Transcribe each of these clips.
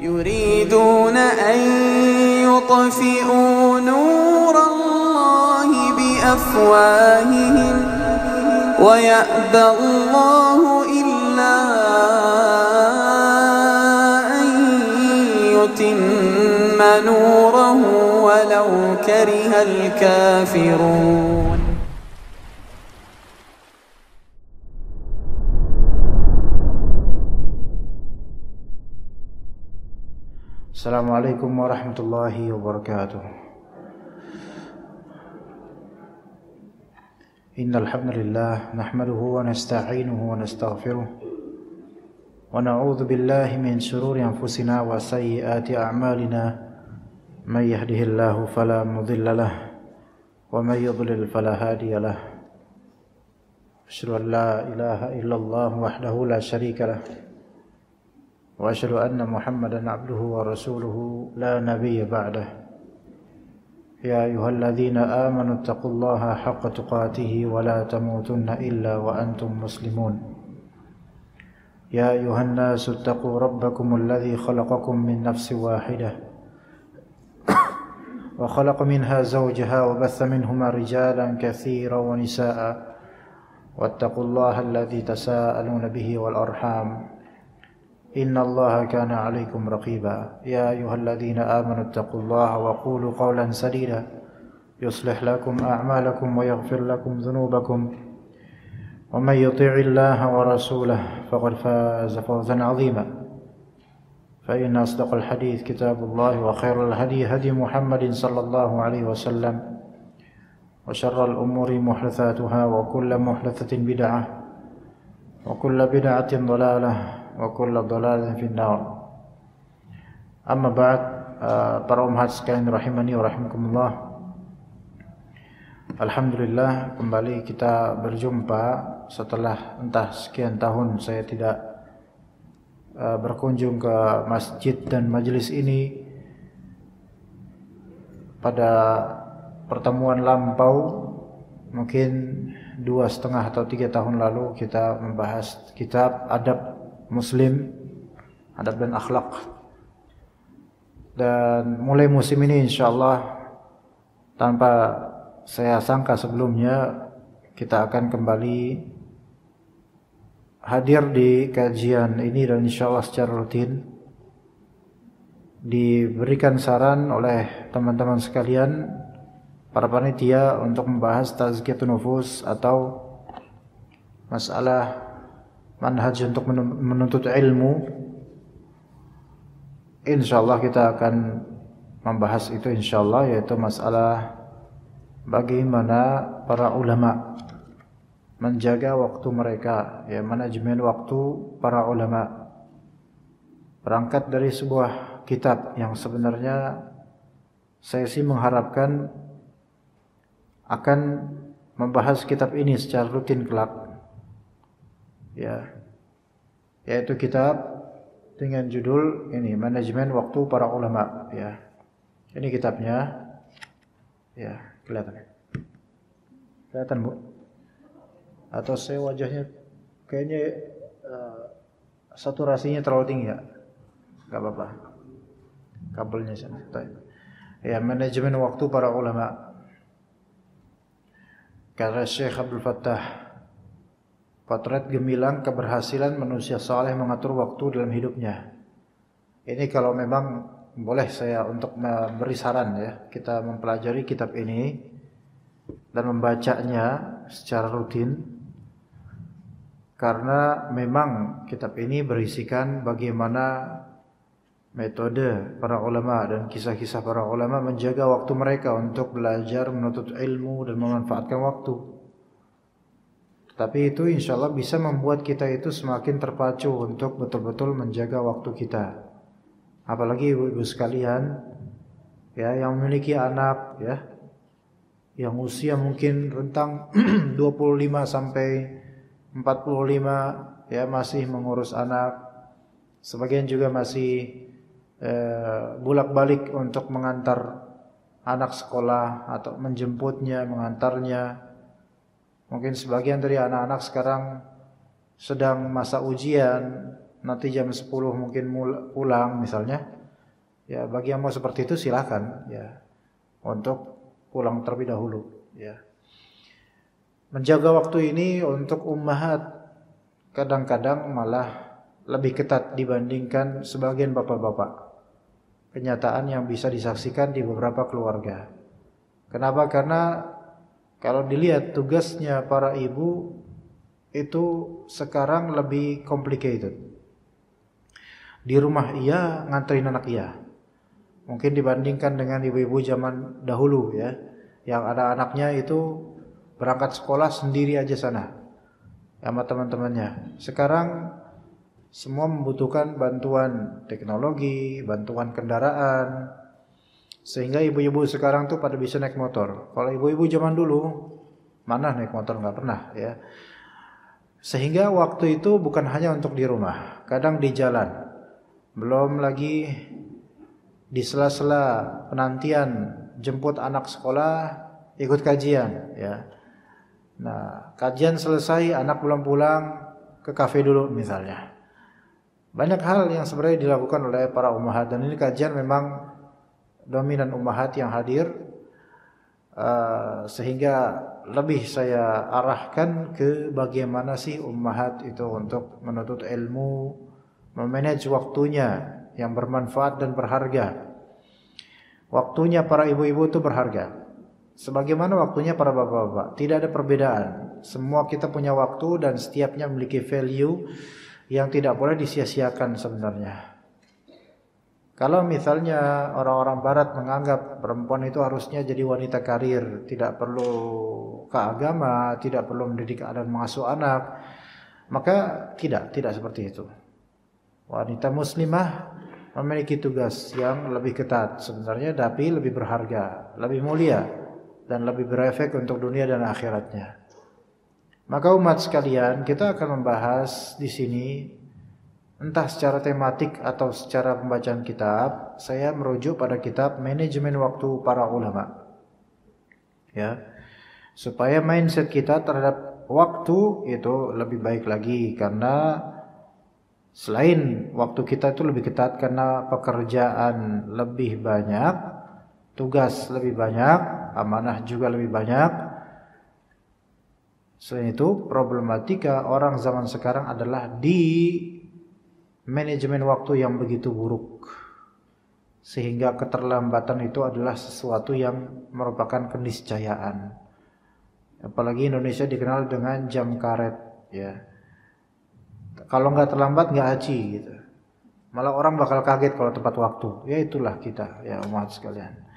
يريدون أن يطفئوا نور الله بأفواههم ويأبى الله إلا أن يتم نوره ولو كره الكافرون. Assalamualaikum warahmatullahi wabarakatuh. Innal hamdalillah nahmaduhu wa nasta'inuhu wa nastaghfiruh wa na'udzu billahi min shururi anfusina wa sayyiati a'malina may yahdihillahu fala mudilla lahu wa may yudlil fala hadiya lahu. Asyhadu an la ilaha illallah wahdahu la syarika lahu wa asyhadu anna Muhammadan abduhu wa rasuluhu la nabiyya ba'dah. Ya ayyuhalladzina amanu taqullaha haqqa tuqatih wa la tamutunna illa wa antum muslimun. Ya ayyuhan nasu taqu rabbakumul ladzi khalaqakum min nafsin wahidah wa khalaqa minha zawjaha wa batha minhuma rijalan katsiran wa nisaa'a wattaqullaha alladzi tasaaluna bihi wal arham Inna Allaha kana 'alaikum raqiba. Ya ayyuhalladzina amanu taqullaha wa qulu qawlan sadida yuslih lakum a'malakum wa yaghfir lakum dhunubakum wa may yuti'illaha wa rasulahu faqad faza fawzan 'azima. Fa inna asdaqal hadits kitabullah wa khairal hadi hadi Muhammadin sallallahu alaihi wasallam wa syarral umuri muhdatsatuha wa kullu muhdatsatin bid'ah wa kullu bid'atin dhalalah wa kullu dhalalatin finnar. Amma ba'd, para umat sekalian rahimani wa rahimakumullah. Alhamdulillah kembali kita berjumpa setelah entah sekian tahun saya tidak berkunjung ke masjid dan majelis ini. Pada pertemuan lampau mungkin 2,5 atau 3 tahun lalu kita membahas kitab Adab Muslim, adab dan akhlak. Dan mulai musim ini insyaallah tanpa saya sangka sebelumnya kita akan kembali hadir di kajian ini dan insyaallah secara rutin diberikan saran oleh teman-teman sekalian para panitia untuk membahas tazkiyatun nufus atau masalah manhaj untuk menuntut ilmu. Insyaallah kita akan membahas itu insyaallah, yaitu masalah bagaimana para ulama menjaga waktu mereka, ya, manajemen waktu para ulama. Berangkat dari sebuah kitab yang sebenarnya saya sih mengharapkan akan membahas kitab ini secara rutin kelak, ya, yaitu kitab dengan judul ini, Manajemen Waktu Para Ulama, ya. Ini kitabnya, ya, kelihatan Bu? Atau saya wajahnya kayaknya saturasinya terlalu tinggi, ya? Gak apa-apa, kabelnya sana. Ya, Manajemen Waktu Para Ulama, karya Syekh Abdul Fattah. Potret gemilang keberhasilan manusia saleh mengatur waktu dalam hidupnya. Ini kalau memang boleh saya untuk memberi saran, ya, kita mempelajari kitab ini dan membacanya secara rutin, karena memang kitab ini berisikan bagaimana metode para ulama dan kisah-kisah para ulama menjaga waktu mereka untuk belajar, menuntut ilmu dan memanfaatkan waktu. Tapi itu insya Allah bisa membuat kita itu semakin terpacu untuk betul-betul menjaga waktu kita. Apalagi ibu-ibu sekalian, ya, yang memiliki anak, ya, yang usia mungkin rentang 25 sampai 45, ya, masih mengurus anak. Sebagian juga masih bolak-balik untuk mengantar anak sekolah atau menjemputnya, mengantarnya. Mungkin sebagian dari anak-anak sekarang sedang masa ujian, nanti jam 10 mungkin pulang misalnya. Ya, bagi yang mau seperti itu silakan ya. Untuk pulang terlebih dahulu ya. Menjaga waktu ini untuk ummahat kadang-kadang malah lebih ketat dibandingkan sebagian bapak-bapak. Kenyataan yang bisa disaksikan di beberapa keluarga. Kenapa? Karena kalau dilihat tugasnya para ibu itu sekarang lebih complicated. Di rumah iya, nganterin anak iya. Mungkin dibandingkan dengan ibu-ibu zaman dahulu ya, yang ada anaknya itu berangkat sekolah sendiri aja sana sama teman-temannya. Sekarang semua membutuhkan bantuan teknologi, bantuan kendaraan, sehingga ibu-ibu sekarang tuh pada bisa naik motor. Kalau ibu-ibu zaman dulu mana naik motor, nggak pernah ya. Sehingga waktu itu bukan hanya untuk di rumah, kadang di jalan. Belum lagi di sela-sela penantian jemput anak sekolah ikut kajian ya. Nah, kajian selesai anak belum pulang, ke kafe dulu misalnya. Banyak hal yang sebenarnya dilakukan oleh para ummahat, dan ini kajian memang dominan ummahat yang hadir, sehingga lebih saya arahkan ke bagaimana sih ummahat itu untuk menuntut ilmu, memanage waktunya yang bermanfaat dan berharga. Waktunya para ibu-ibu itu berharga, sebagaimana waktunya para bapak-bapak. Tidak ada perbedaan. Semua kita punya waktu dan setiapnya memiliki value yang tidak boleh disia-siakan sebenarnya. Kalau misalnya orang-orang barat menganggap perempuan itu harusnya jadi wanita karir, tidak perlu ke agama, tidak perlu mendidik dan mengasuh anak, maka tidak seperti itu. Wanita muslimah memiliki tugas yang lebih ketat sebenarnya, tapi lebih berharga, lebih mulia, dan lebih berefek untuk dunia dan akhiratnya. Maka umat sekalian, kita akan membahas di sini, entah secara tematik atau secara pembacaan kitab, saya merujuk pada kitab Manajemen Waktu Para Ulama. Ya, supaya mindset kita terhadap waktu itu lebih baik lagi, karena selain waktu kita itu lebih ketat karena pekerjaan lebih banyak, tugas lebih banyak, amanah juga lebih banyak. Selain itu, problematika orang zaman sekarang adalah di manajemen waktu yang begitu buruk, sehingga keterlambatan itu adalah sesuatu yang merupakan keniscayaan. Apalagi Indonesia dikenal dengan jam karet ya. Kalau nggak terlambat nggak haji gitu. Malah orang bakal kaget kalau tepat waktu. Ya itulah kita ya umat sekalian.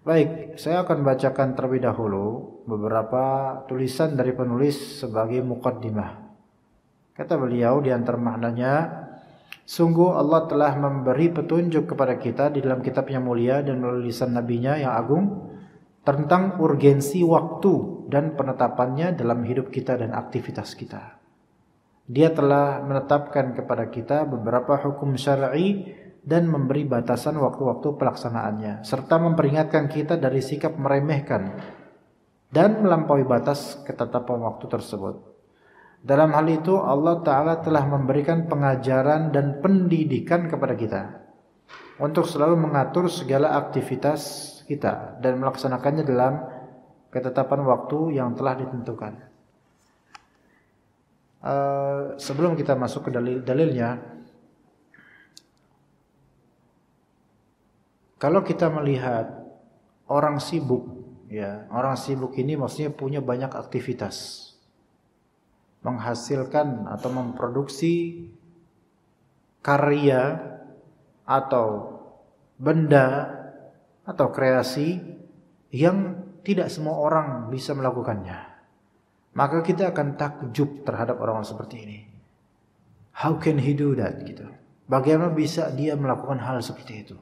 Baik, saya akan bacakan terlebih dahulu beberapa tulisan dari penulis sebagai muqaddimah. Kata beliau di antara maknanya, sungguh Allah telah memberi petunjuk kepada kita di dalam kitab yang mulia dan melalui lisan nabinya yang agung tentang urgensi waktu dan penetapannya dalam hidup kita dan aktivitas kita. Dia telah menetapkan kepada kita beberapa hukum syar'i dan memberi batasan waktu-waktu pelaksanaannya, serta memperingatkan kita dari sikap meremehkan dan melampaui batas ketetapan waktu tersebut. Dalam hal itu Allah Ta'ala telah memberikan pengajaran dan pendidikan kepada kita untuk selalu mengatur segala aktivitas kita dan melaksanakannya dalam ketetapan waktu yang telah ditentukan. Sebelum kita masuk ke dalil-dalilnya, kalau kita melihat orang sibuk, ya, orang sibuk ini maksudnya punya banyak aktivitas, menghasilkan atau memproduksi karya atau benda atau kreasi yang tidak semua orang bisa melakukannya. Maka kita akan takjub terhadap orang seperti ini. How can he do that? Gitu. Bagaimana bisa dia melakukan hal seperti itu?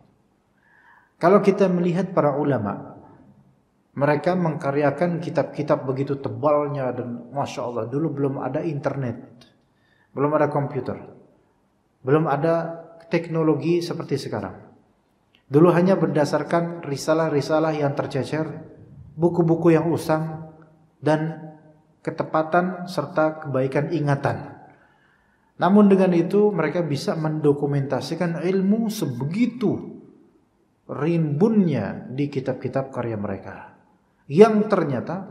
Kalau kita melihat para ulama, mereka mengkaryakan kitab-kitab begitu tebalnya dan Masya Allah, dulu belum ada internet, belum ada komputer, belum ada teknologi seperti sekarang. Dulu hanya berdasarkan risalah-risalah yang tercecer, buku-buku yang usang, dan ketepatan serta kebaikan ingatan. Namun dengan itu mereka bisa mendokumentasikan ilmu sebegitu rimbunnya di kitab-kitab karya mereka, yang ternyata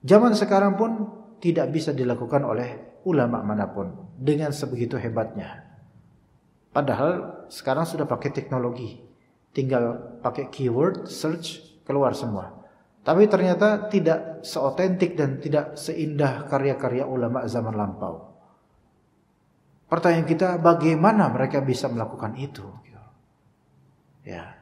zaman sekarang pun tidak bisa dilakukan oleh ulama manapun dengan sebegitu hebatnya. Padahal sekarang sudah pakai teknologi, tinggal pakai keyword search, keluar semua. Tapi ternyata tidak seotentik dan tidak seindah karya-karya ulama zaman lampau. Pertanyaan kita, bagaimana mereka bisa melakukan itu? Ya.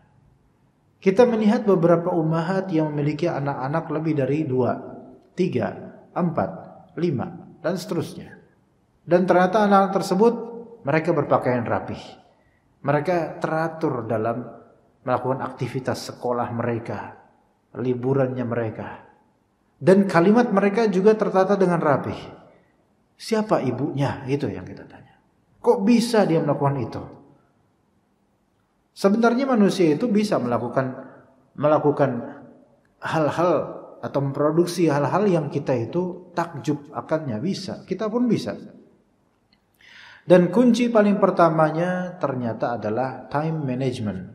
Kita melihat beberapa ummahat yang memiliki anak-anak lebih dari 2, 3, 4, 5 dan seterusnya. Dan ternyata anak tersebut mereka berpakaian rapih. Mereka teratur dalam melakukan aktivitas sekolah mereka, liburannya mereka. Dan kalimat mereka juga tertata dengan rapih. Siapa ibunya? Itu yang kita tanya. Kok bisa dia melakukan itu? Sebenarnya manusia itu bisa melakukan hal-hal atau memproduksi hal-hal yang kita itu takjub akannya, bisa. Kita pun bisa. Dan kunci paling pertamanya ternyata adalah time management,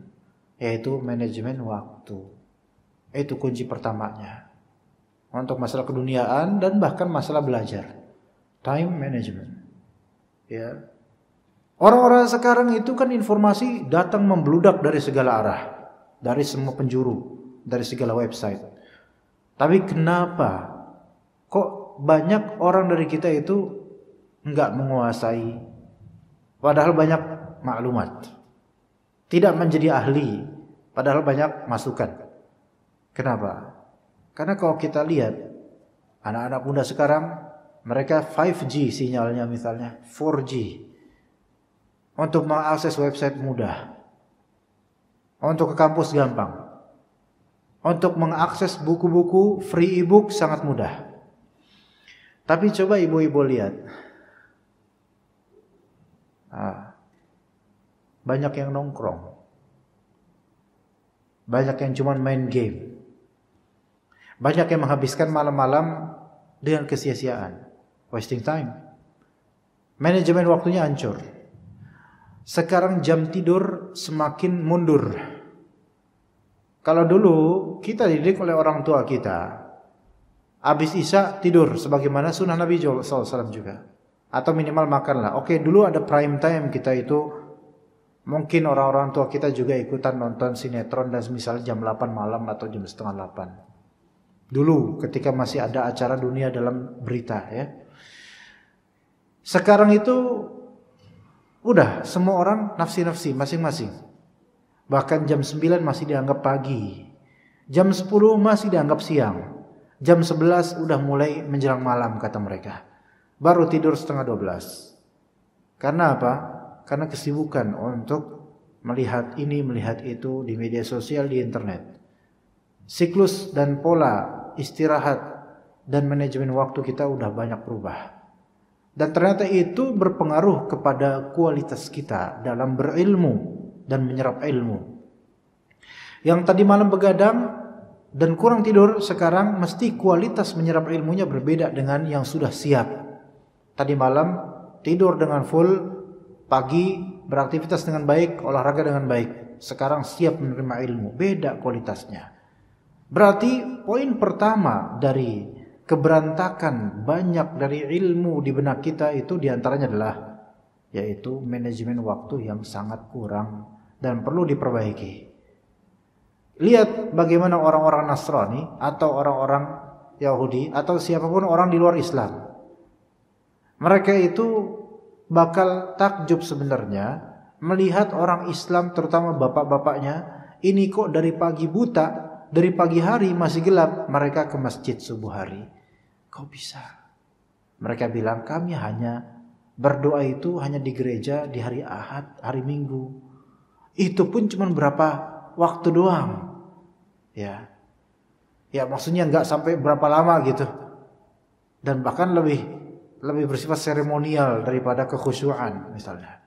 yaitu manajemen waktu. Itu kunci pertamanya untuk masalah keduniaan dan bahkan masalah belajar. Time management. Ya. Orang-orang sekarang itu kan informasi datang membludak dari segala arah, dari semua penjuru, dari segala website. Tapi kenapa kok banyak orang dari kita itu enggak menguasai, padahal banyak maklumat, tidak menjadi ahli, padahal banyak masukan. Kenapa? Karena kalau kita lihat anak-anak muda sekarang, mereka 5G sinyalnya misalnya, 4G. Untuk mengakses website mudah. Untuk ke kampus gampang. Untuk mengakses buku-buku free ebook sangat mudah. Tapi coba ibu-ibu lihat. Banyak yang nongkrong. Banyak yang cuma main game. Banyak yang menghabiskan malam-malam dengan kesia-siaan. Wasting time. Manajemen waktunya hancur. Sekarang jam tidur semakin mundur. Kalau dulu kita dididik oleh orang tua kita, habis isya tidur sebagaimana sunnah Nabi SAW juga, atau minimal makanlah. Oke, dulu ada prime time kita itu, mungkin orang-orang tua kita juga ikutan nonton sinetron dan misalnya jam 8 malam atau jam setengah 8. Dulu ketika masih ada acara dunia dalam berita ya. Sekarang itu udah semua orang nafsi-nafsi masing-masing. Bahkan jam 9 masih dianggap pagi. Jam 10 masih dianggap siang. Jam 11 udah mulai menjelang malam kata mereka. Baru tidur setengah 12. Karena apa? Karena kesibukan untuk melihat ini, melihat itu di media sosial, di internet. Siklus dan pola istirahat dan manajemen waktu kita udah banyak berubah. Dan ternyata itu berpengaruh kepada kualitas kita dalam berilmu dan menyerap ilmu. Yang tadi malam begadang dan kurang tidur, sekarang mesti kualitas menyerap ilmunya berbeda dengan yang sudah siap. Tadi malam tidur dengan full, pagi beraktivitas dengan baik, olahraga dengan baik. Sekarang siap menerima ilmu, beda kualitasnya. Berarti poin pertama dari keberantakan banyak dari ilmu di benak kita itu diantaranya adalah yaitu manajemen waktu yang sangat kurang dan perlu diperbaiki. Lihat bagaimana orang-orang Nasrani atau orang-orang Yahudi atau siapapun orang di luar Islam. Mereka itu bakal takjub sebenarnya melihat orang Islam, terutama bapak-bapaknya, ini kok dari pagi buta, dari pagi hari masih gelap, mereka ke masjid subuh hari. Kok bisa? Mereka bilang kami hanya berdoa itu hanya di gereja di hari Ahad, hari Minggu. Itu pun cuma berapa waktu doang. Ya maksudnya nggak sampai berapa lama gitu. Dan bahkan lebih bersifat seremonial daripada kekhusyuan misalnya.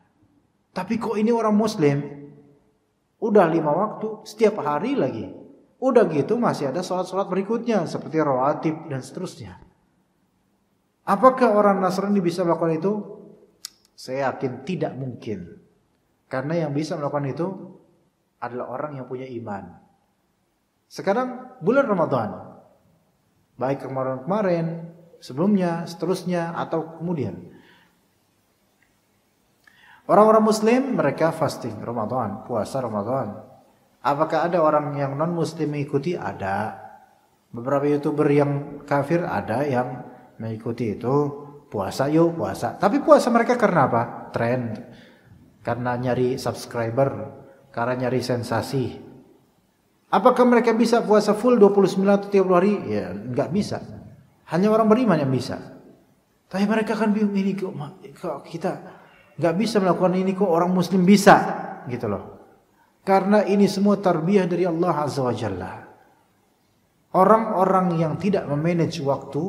Tapi kok ini orang Muslim udah 5 waktu setiap hari lagi. Udah gitu masih ada sholat-sholat berikutnya seperti rawatib dan seterusnya. Apakah orang Nasrani bisa melakukan itu? Saya yakin tidak mungkin. Karena yang bisa melakukan itu adalah orang yang punya iman. Sekarang bulan Ramadan, baik kemarin-kemarin, sebelumnya, seterusnya, atau kemudian. Orang-orang Muslim mereka fasting Ramadan, puasa Ramadan. Apakah ada orang yang non Muslim mengikuti? Ada. Beberapa YouTuber yang kafir ada yang mengikuti itu, puasa yuk puasa. Tapi puasa mereka karena apa? Trend. Karena nyari subscriber, karena nyari sensasi. Apakah mereka bisa puasa full 29 atau 30 hari? Ya, enggak bisa. Hanya orang beriman yang bisa. Tapi mereka kan bingung, ini kok kita enggak bisa melakukan ini, kok orang Muslim bisa, gitu loh. Karena ini semua tarbiyah dari Allah Azza wa Jalla. Orang-orang yang tidak memanage waktu,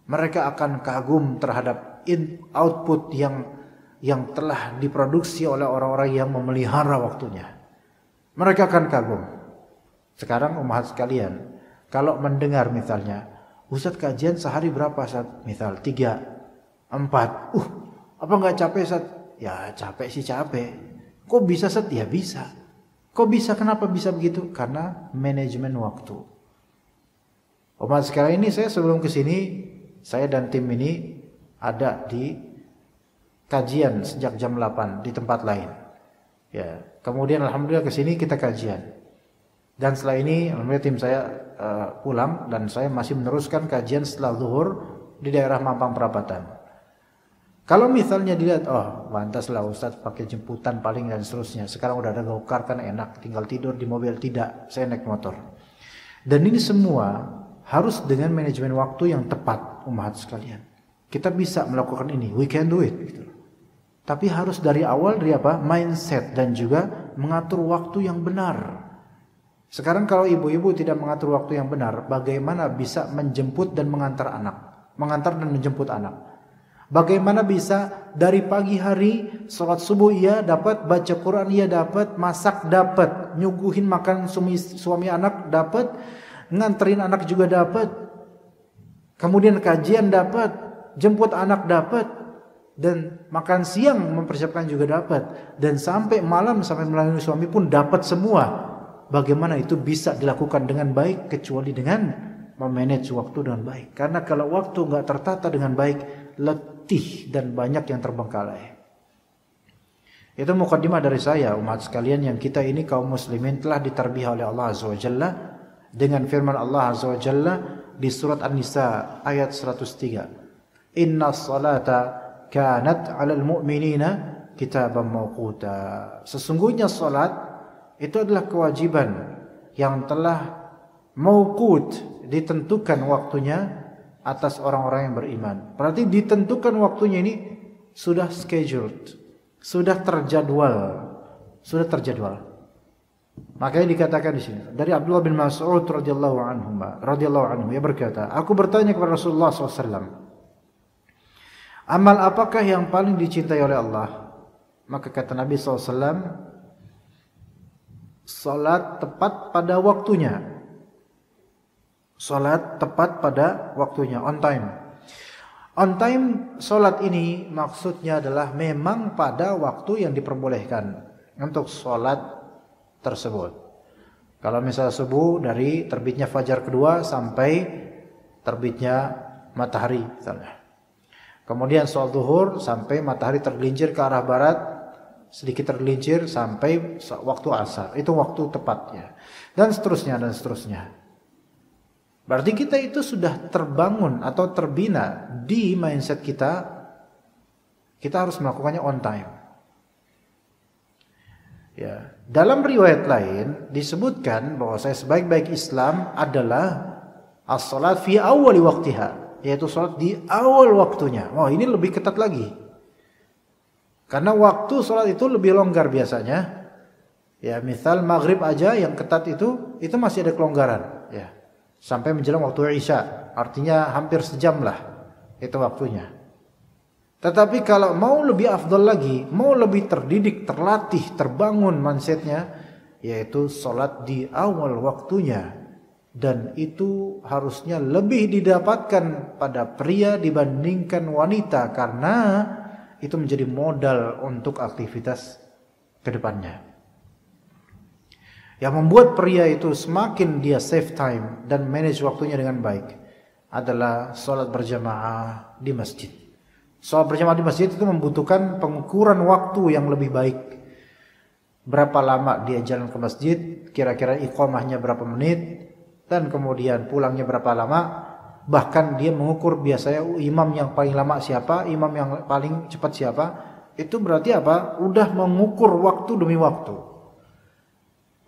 mereka akan kagum terhadap output yang telah diproduksi oleh orang-orang yang memelihara waktunya. Mereka akan kagum. Sekarang umat sekalian, kalau mendengar misalnya, Ustaz kajian sehari berapa Ustaz? Misal 3, 4. Apa enggak capek Ustaz? Ya capek sih capek. Kok bisa Ustaz? Ya bisa. Kok bisa? Kenapa bisa begitu? Karena manajemen waktu. Umat sekalian ini, saya sebelum kesini, saya dan tim ini ada di kajian sejak jam 8 di tempat lain. Ya, kemudian alhamdulillah kesini kita kajian. Dan setelah ini alhamdulillah tim saya pulang dan saya masih meneruskan kajian setelah zuhur di daerah Mampang Perapatan. Kalau misalnya dilihat, oh pantaslah Ustaz pakai jemputan paling dan seterusnya. Sekarang udah ada Gokar kan enak, tinggal tidur di mobil. Tidak, saya naik motor. Dan ini semua harus dengan manajemen waktu yang tepat, umat sekalian. Kita bisa melakukan ini, we can do it. Gitu. Tapi harus dari awal dari apa? Mindset dan juga mengatur waktu yang benar. Sekarang kalau ibu-ibu tidak mengatur waktu yang benar, bagaimana bisa menjemput dan mengantar anak? Mengantar dan menjemput anak. Bagaimana bisa dari pagi hari sholat subuh ia dapat, baca Quran ia dapat, masak dapat, nyuguhin makan suami anak dapat, nganterin anak juga dapat, kemudian kajian dapat, jemput anak dapat, dan makan siang mempersiapkan juga dapat, dan sampai malam sampai melayani suami pun dapat semua. Bagaimana itu bisa dilakukan dengan baik kecuali dengan memanage waktu dengan baik. Karena kalau waktu nggak tertata dengan baik, letih dan banyak yang terbengkalai. Itu mukadimah dari saya, umat sekalian, yang kita ini kaum muslimin telah ditarbiyah oleh Allah Azza wa Jalla dengan firman Allah Azza wa Jalla di surat An-Nisa ayat 103. Inna salata kanat 'alal mu'minina kitaban mawquta. Sesungguhnya salat itu adalah kewajiban yang telah mauqut, ditentukan waktunya atas orang-orang yang beriman. Berarti ditentukan waktunya ini sudah scheduled, sudah terjadwal, Makanya dikatakan di sini dari Abdullah bin Mas'ud radhiyallahu anhu, ia berkata, aku bertanya kepada Rasulullah SAW, amal apakah yang paling dicintai oleh Allah? Maka kata Nabi SAW, salat tepat pada waktunya. Salat tepat pada waktunya, on time. On time salat ini maksudnya adalah memang pada waktu yang diperbolehkan untuk salat tersebut. Kalau misalnya subuh dari terbitnya fajar kedua sampai terbitnya matahari misalnya. Kemudian salat zuhur sampai matahari tergelincir ke arah barat, sedikit tergelincir sampai waktu asar. Itu waktu tepatnya. Dan seterusnya dan seterusnya. Berarti kita itu sudah terbangun atau terbina di mindset kita. Kita harus melakukannya on time. Ya, dalam riwayat lain disebutkan bahwa sebaik-baik Islam adalah as-salat fi awwali waqtiha, yaitu salat di awal waktunya. Wah, ini lebih ketat lagi. Karena waktu sholat itu lebih longgar biasanya. Ya, misal maghrib aja yang ketat itu masih ada kelonggaran. Ya, sampai menjelang waktu Isya, artinya hampir sejam lah itu waktunya. Tetapi kalau mau lebih afdal lagi, mau lebih terdidik, terlatih, terbangun mindsetnya, yaitu sholat di awal waktunya. Dan itu harusnya lebih didapatkan pada pria dibandingkan wanita, karena itu menjadi modal untuk aktivitas kedepannya. Yang membuat pria itu semakin dia save time dan manage waktunya dengan baik adalah sholat berjamaah di masjid. Sholat berjamaah di masjid itu membutuhkan pengukuran waktu yang lebih baik. Berapa lama dia jalan ke masjid, kira-kira iqamahnya berapa menit, dan kemudian pulangnya berapa lama. Bahkan dia mengukur biasanya imam yang paling lama siapa, imam yang paling cepat siapa. Itu berarti apa? Udah mengukur waktu demi waktu.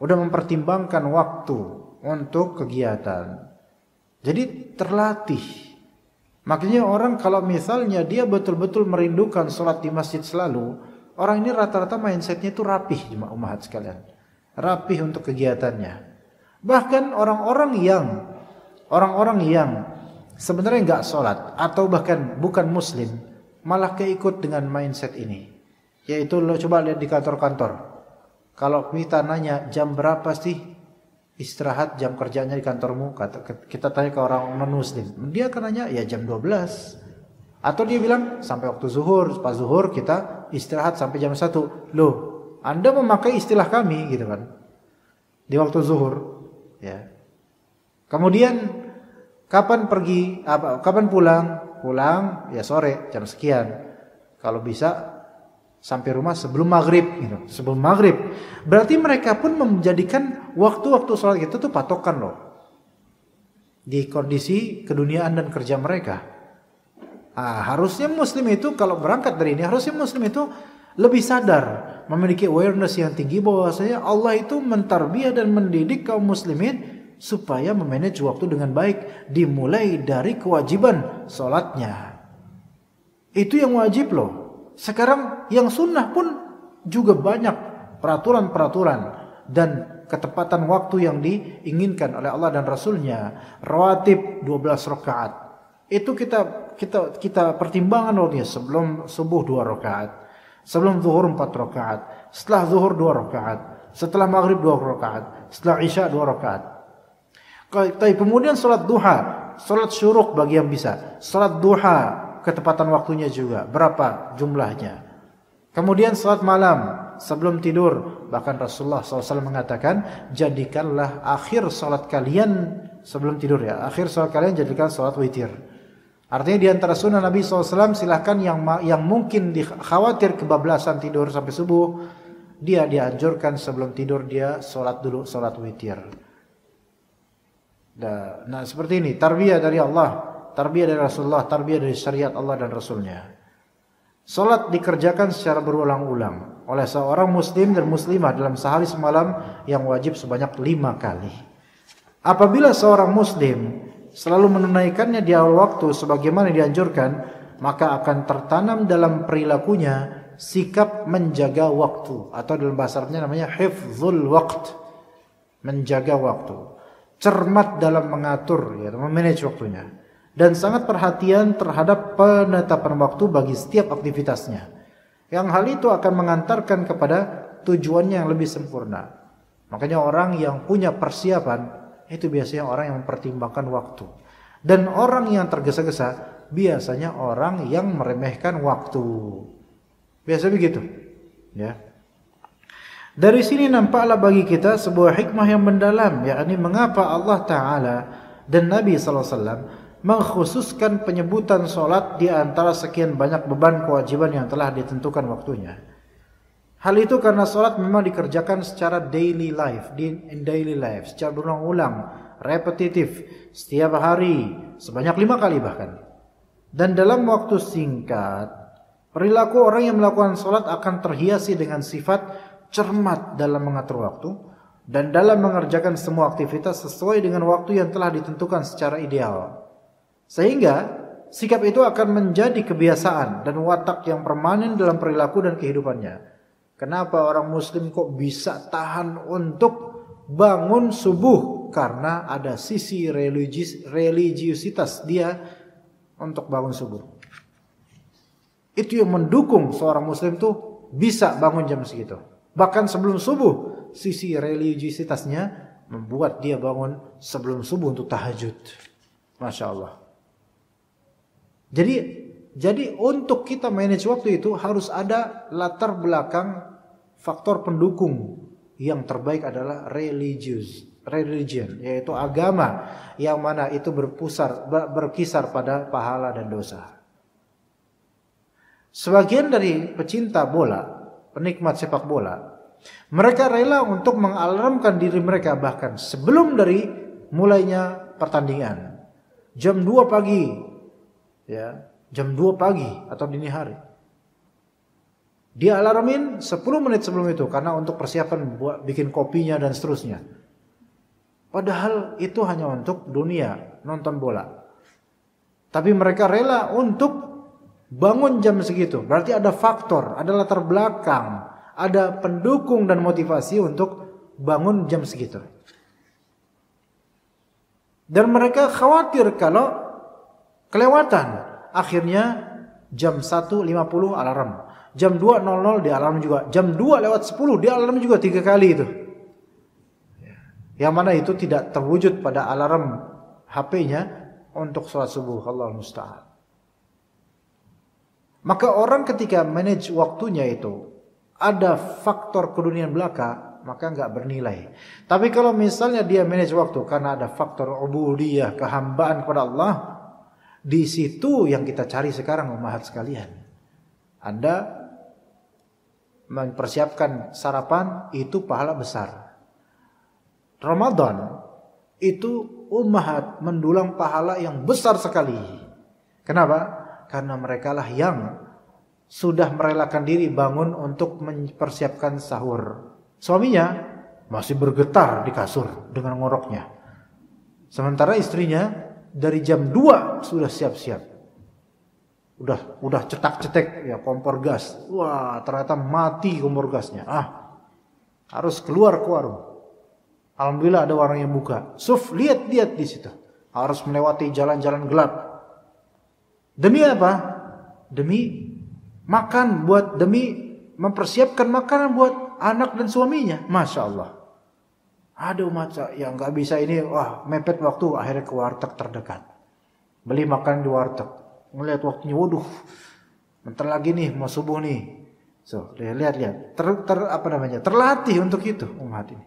Udah mempertimbangkan waktu untuk kegiatan. Jadi terlatih. Makanya orang kalau misalnya dia betul-betul merindukan sholat di masjid selalu, orang ini rata-rata mindsetnya itu rapih, jemaah ummahat sekalian. Rapih untuk kegiatannya. Bahkan orang-orang yang sebenarnya enggak sholat atau bahkan bukan muslim malah keikut dengan mindset ini. Yaitu lo coba lihat di kantor-kantor. Kalau kita nanya jam berapa sih istirahat jam kerjanya di kantormu, kita tanya ke orang non-muslim, dia akan nanya ya jam 12. Atau dia bilang sampai waktu zuhur, pas zuhur kita istirahat sampai jam 1. Loh, Anda memakai istilah kami gitu kan. Di waktu zuhur, ya. Kemudian kapan pergi, kapan pulang? Pulang ya sore jam sekian. Kalau bisa sampai rumah sebelum maghrib gitu. Sebelum maghrib. Berarti mereka pun menjadikan waktu-waktu sholat itu tuh patokan loh. Di kondisi keduniaan dan kerja mereka. Harusnya muslim itu kalau berangkat dari ini, harusnya muslim itu lebih sadar, memiliki awareness yang tinggi bahwasanya Allah itu mentarbiyah dan mendidik kaum muslimin supaya memanage waktu dengan baik, dimulai dari kewajiban sholatnya. Itu yang wajib loh. Sekarang yang sunnah pun juga banyak peraturan-peraturan dan ketepatan waktu yang diinginkan oleh Allah dan Rasulnya. Rawatib 12 rakaat. Itu kita pertimbangan waktunya. Sebelum subuh 2 rakaat, sebelum zuhur 4 rakaat, setelah zuhur 2 rakaat, setelah maghrib 2 rakaat, setelah isya 2 rakaat. Kemudian salat duha, salat syuruk bagi yang bisa. Salat duha ketepatan waktunya juga, berapa jumlahnya. Kemudian salat malam sebelum tidur, bahkan Rasulullah SAW mengatakan, jadikanlah akhir salat kalian sebelum tidur ya, akhir salat kalian jadikan salat witir. Artinya di antara sunnah Nabi SAW, silahkan yang mungkin khawatir kebablasan tidur sampai subuh, dia dianjurkan sebelum tidur dia salat dulu salat witir. Nah seperti ini tarbiyah dari Allah, tarbiyah dari Rasulullah, tarbiyah dari syariat Allah dan Rasulnya. Salat dikerjakan secara berulang-ulang oleh seorang muslim dan muslimah dalam sehari semalam yang wajib sebanyak 5 kali. Apabila seorang muslim selalu menunaikannya di awal waktu sebagaimana dianjurkan, maka akan tertanam dalam perilakunya sikap menjaga waktu, atau dalam bahasa Arabnya namanya hifdzul waqt, menjaga waktu. Cermat dalam mengatur, ya, memanage waktunya, dan sangat perhatian terhadap penetapan waktu bagi setiap aktivitasnya. Yang hal itu akan mengantarkan kepada tujuannya yang lebih sempurna. Makanya orang yang punya persiapan itu biasanya orang yang mempertimbangkan waktu. Dan orang yang tergesa-gesa biasanya orang yang meremehkan waktu. Biasa begitu, ya. Dari sini nampaklah bagi kita sebuah hikmah yang mendalam, yakni mengapa Allah Ta'ala dan Nabi SAW mengkhususkan penyebutan solat di antara sekian banyak beban kewajiban yang telah ditentukan waktunya. Hal itu karena solat memang dikerjakan secara daily life, secara berulang-ulang, repetitif, setiap hari, sebanyak 5 kali bahkan. Dan dalam waktu singkat, perilaku orang yang melakukan solat akan terhiasi dengan sifat cermat dalam mengatur waktu dan dalam mengerjakan semua aktivitas sesuai dengan waktu yang telah ditentukan secara ideal. Sehingga sikap itu akan menjadi kebiasaan dan watak yang permanen dalam perilaku dan kehidupannya. Kenapa orang muslim kok bisa tahan untuk bangun subuh? Karena ada sisi religiusitas dia untuk bangun subuh. Itu yang mendukung seorang muslim tuh bisa bangun jam segitu. Bahkan sebelum subuh, sisi religiusitasnya membuat dia bangun sebelum subuh untuk tahajud. Masya Allah. Jadi Jadi untuk kita manage waktu itu harus ada latar belakang faktor pendukung. Yang terbaik adalah religion, yaitu agama yang mana itu berkisar pada pahala dan dosa. Sebagian dari pecinta bola, penikmat sepak bola, mereka rela untuk mengalarmkan diri mereka bahkan sebelum dari mulainya pertandingan. Jam 2 pagi, ya, jam 2 pagi atau dini hari. Dia alarmin 10 menit sebelum itu karena untuk persiapan buat bikin kopinya dan seterusnya. Padahal itu hanya untuk dunia, nonton bola. Tapi mereka rela untuk bangun jam segitu. Berarti ada faktor, ada latar belakang, ada pendukung dan motivasi untuk bangun jam segitu. Dan mereka khawatir kalau kelewatan. Akhirnya jam 1.50 alarm. Jam 2.00 di alarm juga. Jam 2:10 di alarm juga 3 kali itu. Yang mana itu tidak terwujud pada alarm HP-nya untuk sholat subuh. Allah musta'an. Maka orang ketika manage waktunya itu ada faktor keduniaan belaka, maka enggak bernilai. Tapi kalau misalnya dia manage waktu karena ada faktor ubudiyah, kehambaan kepada Allah, di situ yang kita cari sekarang umat sekalian. Anda mempersiapkan sarapan itu pahala besar. Ramadan itu umat mendulang pahala yang besar sekali. Kenapa? Karena merekalah yang sudah merelakan diri bangun untuk mempersiapkan sahur. Suaminya masih bergetar di kasur dengan ngoroknya. Sementara istrinya dari jam 2 sudah siap-siap. Udah cetak-cetek ya kompor gas. Wah, ternyata mati kompor gasnya. Harus keluar ke warung. Alhamdulillah ada warung yang buka. Lihat di situ. Harus melewati jalan-jalan gelap. Demi apa? Demi makan, demi mempersiapkan makanan buat anak dan suaminya. Masya Allah. Ada umat yang nggak bisa ini, mepet waktu, akhirnya ke warteg terdekat. Beli makan di warteg. Ngelihat waktunya, waduh, bentar lagi nih mau subuh nih. Lihat. Terlatih untuk itu umat ini.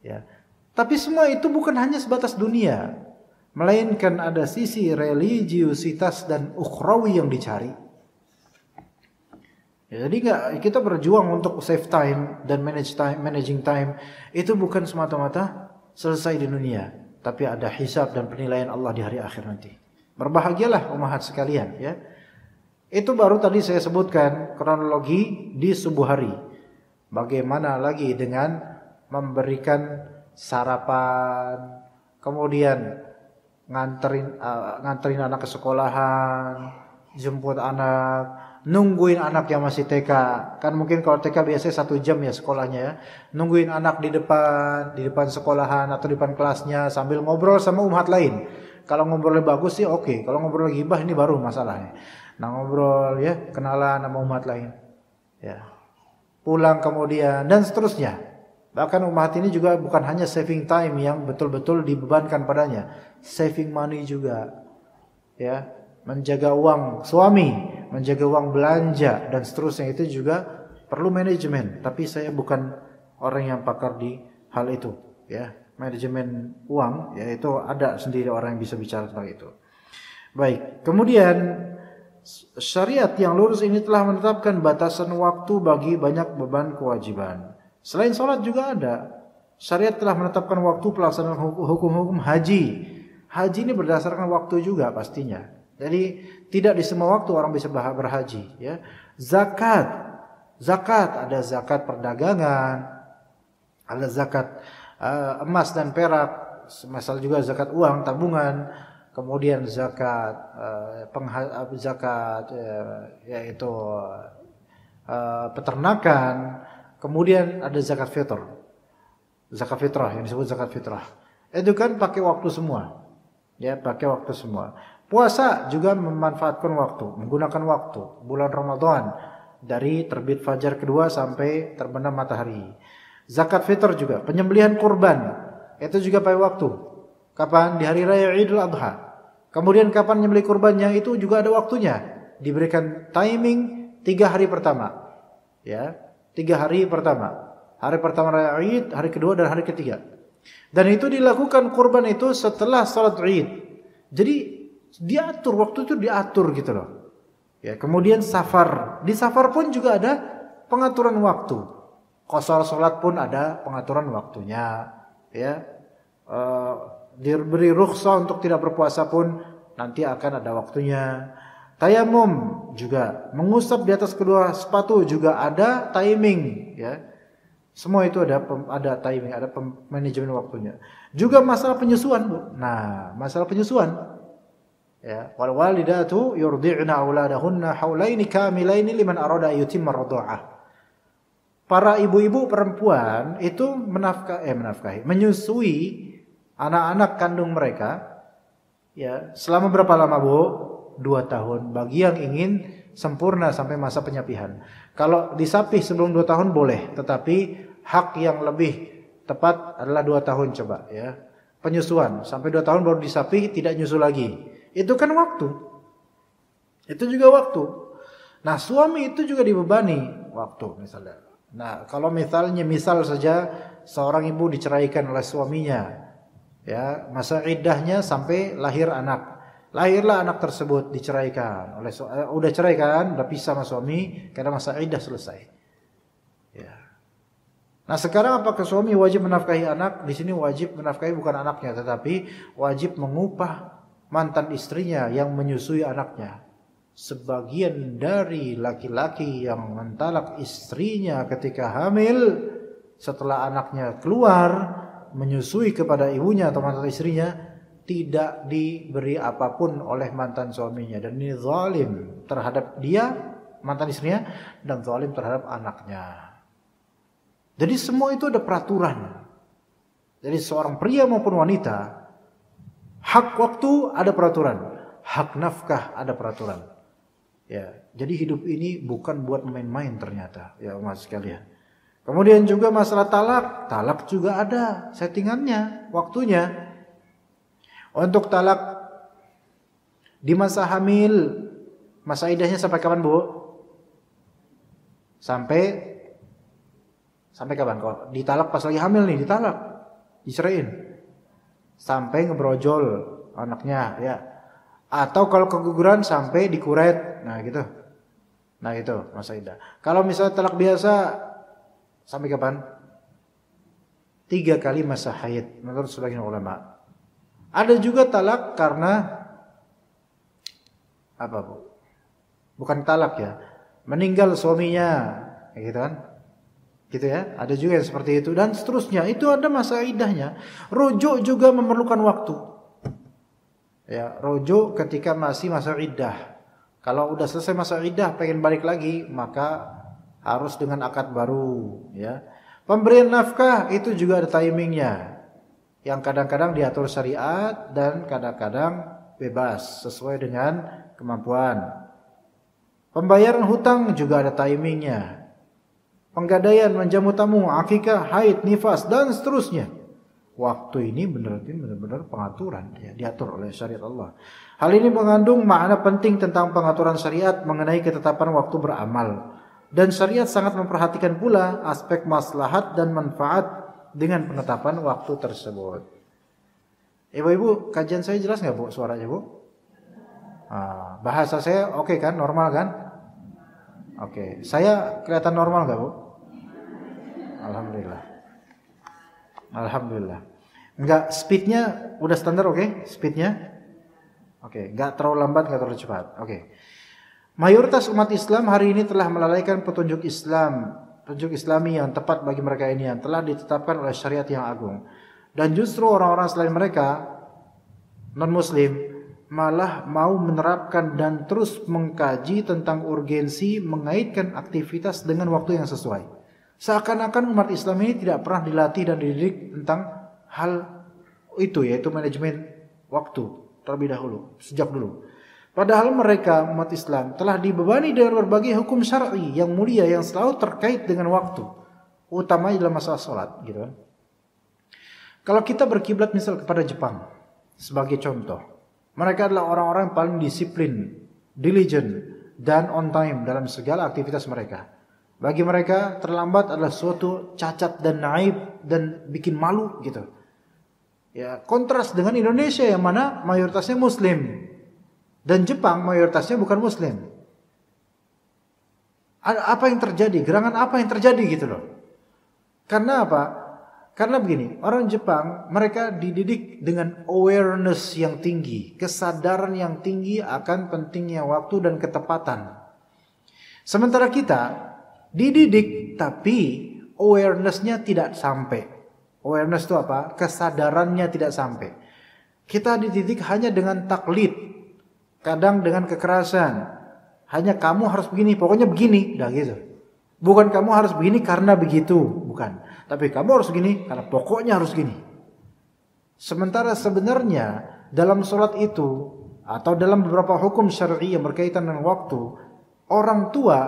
Ya. Tapi semua itu bukan hanya sebatas dunia. Melainkan ada sisi religiusitas dan ukhrawi yang dicari. Ya, jadi kita berjuang untuk save time dan managing time itu bukan semata-mata selesai di dunia, tapi ada hisab dan penilaian Allah di hari akhir nanti. Berbahagialah umat sekalian, ya. Itu baru tadi saya sebutkan kronologi di subuh hari. Bagaimana lagi dengan memberikan sarapan, kemudian nganterin anak ke sekolahan, jemput anak, nungguin anak yang masih TK. Kan mungkin kalau TK biasanya 1 jam ya sekolahnya ya. Nungguin anak di depan sekolahan atau di depan kelasnya sambil ngobrol sama umat lain. Kalau ngobrolnya bagus sih oke. Kalau ngobrol gibah ini baru masalahnya. Nah ngobrol ya, kenalan sama umat lain. Ya. Pulang kemudian dan seterusnya. Bahkan umat ini juga bukan hanya saving time yang betul-betul dibebankan padanya, saving money juga, ya, menjaga uang suami, menjaga uang belanja dan seterusnya itu juga perlu manajemen. Tapi saya bukan orang yang pakar di hal itu, ya, manajemen uang, ya itu ada sendiri orang yang bisa bicara tentang itu. Baik, kemudian syariat yang lurus ini telah menetapkan batasan waktu bagi banyak beban kewajiban. Selain sholat juga ada. Syariat telah menetapkan waktu pelaksanaan hukum-hukum haji. Haji ini berdasarkan waktu juga pastinya. Jadi tidak di semua waktu orang bisa berhaji. Ya. Zakat ada zakat perdagangan, ada zakat emas dan perak, misal juga zakat uang tabungan, kemudian zakat yaitu peternakan. Kemudian ada zakat fitrah yang disebut zakat fitrah. Itu kan pakai waktu semua. Ya, pakai waktu semua. Puasa juga memanfaatkan waktu, menggunakan waktu. Bulan Ramadan dari terbit fajar kedua sampai terbenam matahari. Zakat fitr juga, penyembelihan kurban. Itu juga pakai waktu. Kapan? Di hari raya Idul Adha. Kemudian kapan menyembelih kurbannya itu juga ada waktunya. diberikan timing 3 hari pertama. Ya, 3 hari pertama. Hari pertama raya Id, hari kedua dan hari ketiga. Dan itu dilakukan kurban itu setelah salat Id. Jadi diatur, waktu itu diatur gitu loh. Ya, kemudian safar. Di safar pun juga ada pengaturan waktu. Qasar salat pun ada pengaturan waktunya. Ya, diberi rukhsah untuk tidak berpuasa pun nanti akan ada waktunya. Tayamum juga, mengusap di atas kedua sepatu juga ada timing, ya. Semua itu ada timing, ada manajemen waktunya. Juga masalah penyusuan, Bu. Nah, masalah penyusuan. Ya, wal walidatu yurdi'na auladahunna haulaini kamilaini liman arada yutimma radha'ah. Para ibu-ibu perempuan itu menafkahi, menyusui anak-anak kandung mereka, ya, selama berapa lama, Bu? 2 tahun. Bagi yang ingin sempurna sampai masa penyapihan. Kalau disapih sebelum 2 tahun boleh, tetapi hak yang lebih tepat adalah 2 tahun coba, ya. Penyusuan sampai 2 tahun baru disapih, tidak nyusu lagi. Itu kan waktu. Itu juga waktu. Nah, suami itu juga dibebani waktu misalnya. Nah, kalau misal saja seorang ibu diceraikan oleh suaminya, ya, masa iddahnya sampai lahir anak. Lahirlah anak tersebut, diceraikan oleh udah cerai kan, udah pisah sama suami karena masa iddah selesai. Ya. Nah, sekarang apakah suami wajib menafkahi anak? Di sini wajib menafkahi bukan anaknya, tetapi wajib mengupah mantan istrinya yang menyusui anaknya. Sebagian dari laki-laki yang mentalak istrinya ketika hamil, setelah anaknya keluar menyusui kepada ibunya atau mantan istrinya, tidak diberi apapun oleh mantan suaminya, dan ini zalim terhadap dia, mantan istrinya, dan zalim terhadap anaknya. Jadi semua itu ada peraturan. Jadi seorang pria maupun wanita, hak waktu ada peraturan, hak nafkah ada peraturan. Ya, jadi hidup ini bukan buat main-main ternyata, ya mas sekalian. Kemudian juga masalah talak juga ada settingannya, waktunya. Untuk talak di masa hamil, masa iddahnya sampai kapan, Bu? Sampai kapan? Kok ditalak pas lagi hamil nih, ditalak, diceraiin. Sampai ngebrojol anaknya, ya. Atau kalau keguguran sampai dikuret. Nah, gitu. Nah, itu masa iddah. Kalau misalnya talak biasa sampai kapan? 3 kali masa haid menurut sebagian ulama. Ada juga talak karena apa, Bu? Bukan talak ya, meninggal suaminya, gitu kan? Gitu ya. Ada juga yang seperti itu dan seterusnya. Itu ada masa iddahnya. Rujuk juga memerlukan waktu. Ya, rujuk ketika masih masa iddah. Kalau udah selesai masa iddah pengen balik lagi, maka harus dengan akad baru, ya. Pemberian nafkah itu juga ada timingnya. Yang kadang-kadang diatur syariat dan kadang-kadang bebas sesuai dengan kemampuan. Pembayaran hutang juga ada timingnya. Penggadaian, menjamu tamu, akikah, haid, nifas dan seterusnya. Waktu ini benar-benar pengaturan, ya, diatur oleh syariat Allah. Hal ini mengandung makna penting tentang pengaturan syariat mengenai ketetapan waktu beramal. Dan syariat sangat memperhatikan pula aspek maslahat dan manfaat dengan penetapan waktu tersebut. Ibu-ibu, kajian saya jelas nggak, Bu, suaranya, Bu? Bahasa saya oke kan, normal kan? Oke, saya kelihatan normal nggak, Bu? Alhamdulillah. Alhamdulillah. Enggak, speednya udah standar, oke? Speednya, oke, nggak terlalu lambat, nggak terlalu cepat, oke. Mayoritas umat Islam hari ini telah melalaikan petunjuk Islami yang tepat bagi mereka ini yang telah ditetapkan oleh syariat yang agung. Dan justru orang-orang selain mereka, non-muslim, malah mau menerapkan dan terus mengkaji tentang urgensi mengaitkan aktivitas dengan waktu yang sesuai. Seakan-akan umat Islam ini tidak pernah dilatih dan dididik tentang hal itu, yaitu manajemen waktu terlebih dahulu, sejak dulu. Padahal mereka, umat Islam, telah dibebani dengan berbagai hukum syar'i yang mulia yang selalu terkait dengan waktu, utamanya dalam masalah sholat, gitu kan. Kalau kita berkiblat misal kepada Jepang sebagai contoh, mereka adalah orang-orang yang paling disiplin, diligent dan on time dalam segala aktivitas mereka. Bagi mereka terlambat adalah suatu cacat dan aib dan bikin malu gitu. Ya, kontras dengan Indonesia yang mana mayoritasnya Muslim dan Jepang mayoritasnya bukan Muslim. Apa yang terjadi? Gerangan apa yang terjadi gitu loh? Karena apa? Karena begini, orang Jepang mereka dididik dengan awareness yang tinggi, kesadaran yang tinggi akan pentingnya waktu dan ketepatan. Sementara kita dididik tapi awareness-nya tidak sampai. Awareness itu apa? Kesadarannya tidak sampai. Kita dididik hanya dengan taklid, kadang dengan kekerasan. Hanya kamu harus begini, pokoknya begini, dah gitu. Bukan kamu harus begini karena begitu, bukan. Tapi kamu harus begini karena pokoknya harus gini. Sementara sebenarnya dalam sholat itu atau dalam beberapa hukum syar'i yang berkaitan dengan waktu, orang tua,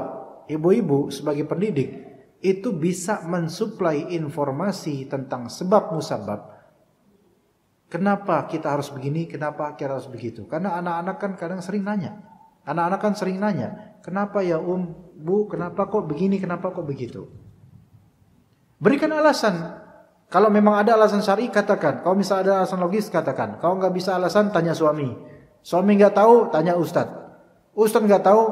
ibu-ibu sebagai pendidik itu bisa mensuplai informasi tentang sebab musabab. Kenapa kita harus begini, kenapa kita harus begitu? Karena anak-anak kan kadang sering nanya. Anak-anak kan sering nanya, kenapa ya Bu, kenapa kok begini, kenapa kok begitu? Berikan alasan. Kalau memang ada alasan syar'i katakan. Kalau misalnya ada alasan logis katakan. Kalau nggak bisa alasan tanya suami. Suami nggak tahu tanya ustadz. Ustadz nggak tahu.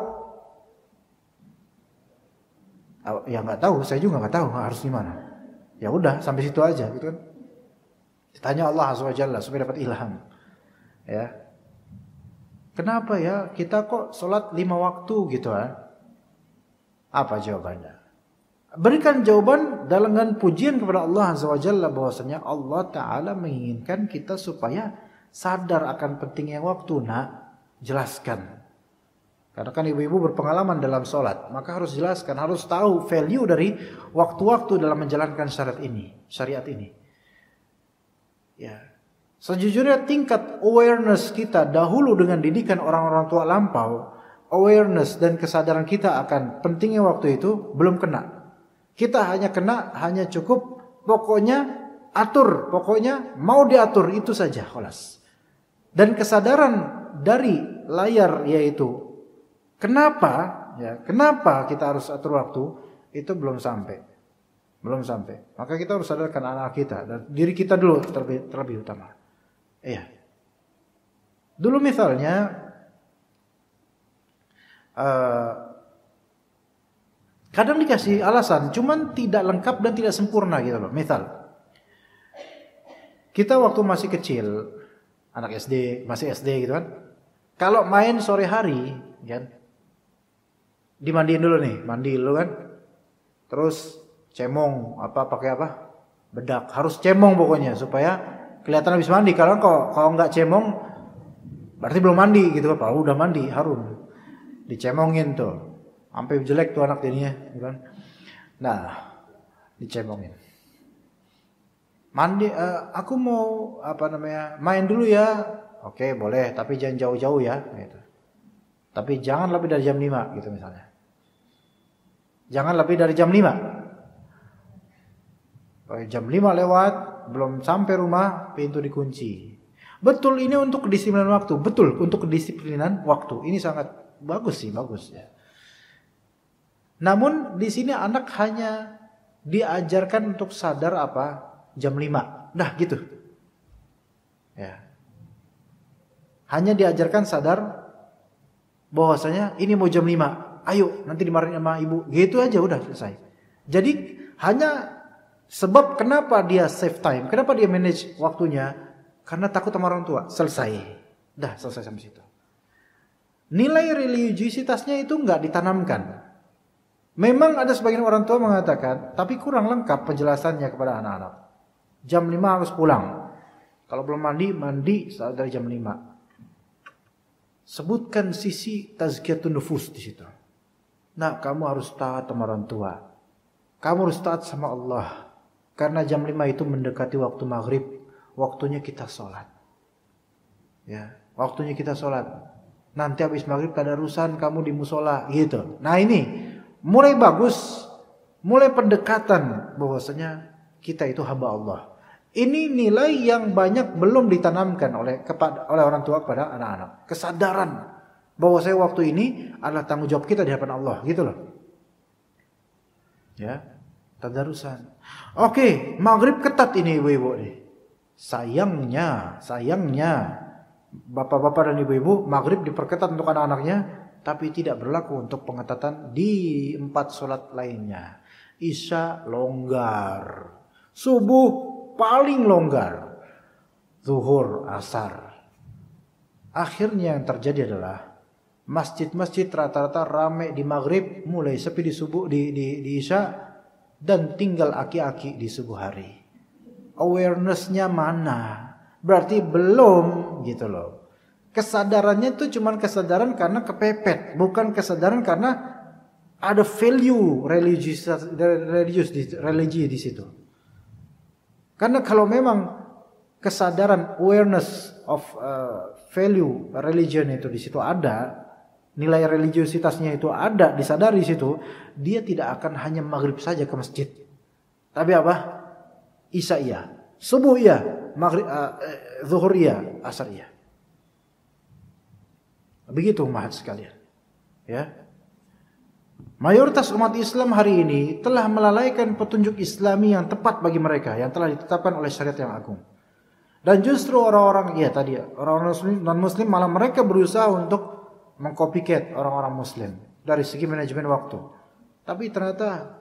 Ya nggak tahu. Saya juga nggak tahu harus gimana. Ya udah sampai situ aja gitu kan. Tanya Allah Azza wa Jalla supaya dapat ilham. Ya. Kenapa ya kita kok sholat 5 waktu gitu ya? Apa jawabannya? Berikan jawaban dengan pujian kepada Allah Azza wa Jalla bahwasanya Allah Ta'ala menginginkan kita supaya sadar akan pentingnya waktu. Nah, jelaskan. Karena kan ibu-ibu berpengalaman dalam sholat, maka harus jelaskan, harus tahu value dari waktu-waktu dalam menjalankan syariat ini. Ya. Sejujurnya tingkat awareness kita dahulu dengan didikan orang-orang tua lampau, awareness dan kesadaran kita akan pentingnya waktu itu belum kena. Kita hanya cukup pokoknya atur, pokoknya mau diatur itu saja, kholas. Dan kesadaran dari layar yaitu kenapa kita harus atur waktu itu belum sampai. Maka kita harus sadarkan anak kita dan diri kita dulu terlebih utama. Iya. Dulu misalnya kadang dikasih alasan, cuman tidak lengkap dan tidak sempurna gitu loh. Misal, kita waktu masih kecil, anak SD, masih SD gitu kan. Kalau main sore hari, kan, dimandiin dulu nih, mandi dulu kan. Terus cemong, pakai apa? Bedak, harus cemong pokoknya supaya kelihatan habis mandi. Kalau nggak cemong, berarti belum mandi gitu kan. Kalau udah mandi, harum, dicemongin tuh. Sampai jelek tuh anak jadinya, kan? Nah, dicemongin. Mandi, aku mau main dulu ya. Oke, boleh, tapi jangan jauh-jauh ya, gitu. Tapi jangan lebih dari jam 5 gitu misalnya. Jangan lebih dari jam 5. Jam 5 lewat, belum sampai rumah, pintu dikunci. Betul, ini untuk kedisiplinan waktu. Betul, untuk kedisiplinan waktu. Ini sangat bagus ya. Namun di sini anak hanya diajarkan untuk sadar jam 5. Nah gitu. Ya. Hanya diajarkan sadar bahwasanya ini mau jam 5. Ayo nanti dimarahin sama ibu. Gitu aja udah selesai. Jadi hanya sebab kenapa dia save time, kenapa dia manage waktunya? Karena takut sama orang tua. Selesai. Dah selesai sampai situ. Nilai religiusitasnya itu enggak ditanamkan. Memang ada sebagian orang tua mengatakan, tapi kurang lengkap penjelasannya kepada anak-anak. Jam 5 harus pulang. Kalau belum mandi dari jam 5. Sebutkan sisi tazkiyatun nufus di situ. Nah, kamu harus taat sama orang tua. Kamu harus taat sama Allah. Karena jam 5 itu mendekati waktu maghrib. Waktunya kita sholat. Ya, waktunya kita sholat. Nanti habis maghrib tadarusan kamu di musola gitu. Nah ini mulai bagus, mulai pendekatan bahwasanya kita itu hamba Allah. Ini nilai yang banyak belum ditanamkan oleh orang tua kepada anak-anak. Kesadaran Bahwa saya waktu ini adalah tanggung jawab kita di hadapan Allah, gitu loh. Ya, tadarusan. Oke, maghrib ketat ini ibu-ibu nih. Sayangnya, bapak-bapak dan ibu-ibu, maghrib diperketat untuk anak-anaknya, tapi tidak berlaku untuk pengetatan di 4 sholat lainnya. Isya longgar, subuh paling longgar, zuhur, asar. Akhirnya yang terjadi adalah masjid-masjid rata-rata ramai di maghrib, mulai sepi di subuh, di isya, dan tinggal aki-aki di subuh hari. Awareness-nya mana? Berarti belum, gitu loh. Kesadarannya itu cuma kesadaran karena kepepet, bukan kesadaran karena ada value religi di situ. Karena kalau memang kesadaran awareness of value religion itu di situ ada, nilai religiositasnya itu ada, disadari situ, dia tidak akan hanya maghrib saja ke masjid. Tapi apa? Isya iya, subuh iya, maghrib, zuhur iya, asar iya. Begitu umat sekalian. Ya. Mayoritas umat Islam hari ini telah melalaikan petunjuk Islami yang tepat bagi mereka, yang telah ditetapkan oleh syariat yang agung. Dan justru orang-orang non-muslim malah mereka berusaha untuk mengcopycat orang-orang muslim dari segi manajemen waktu. Tapi ternyata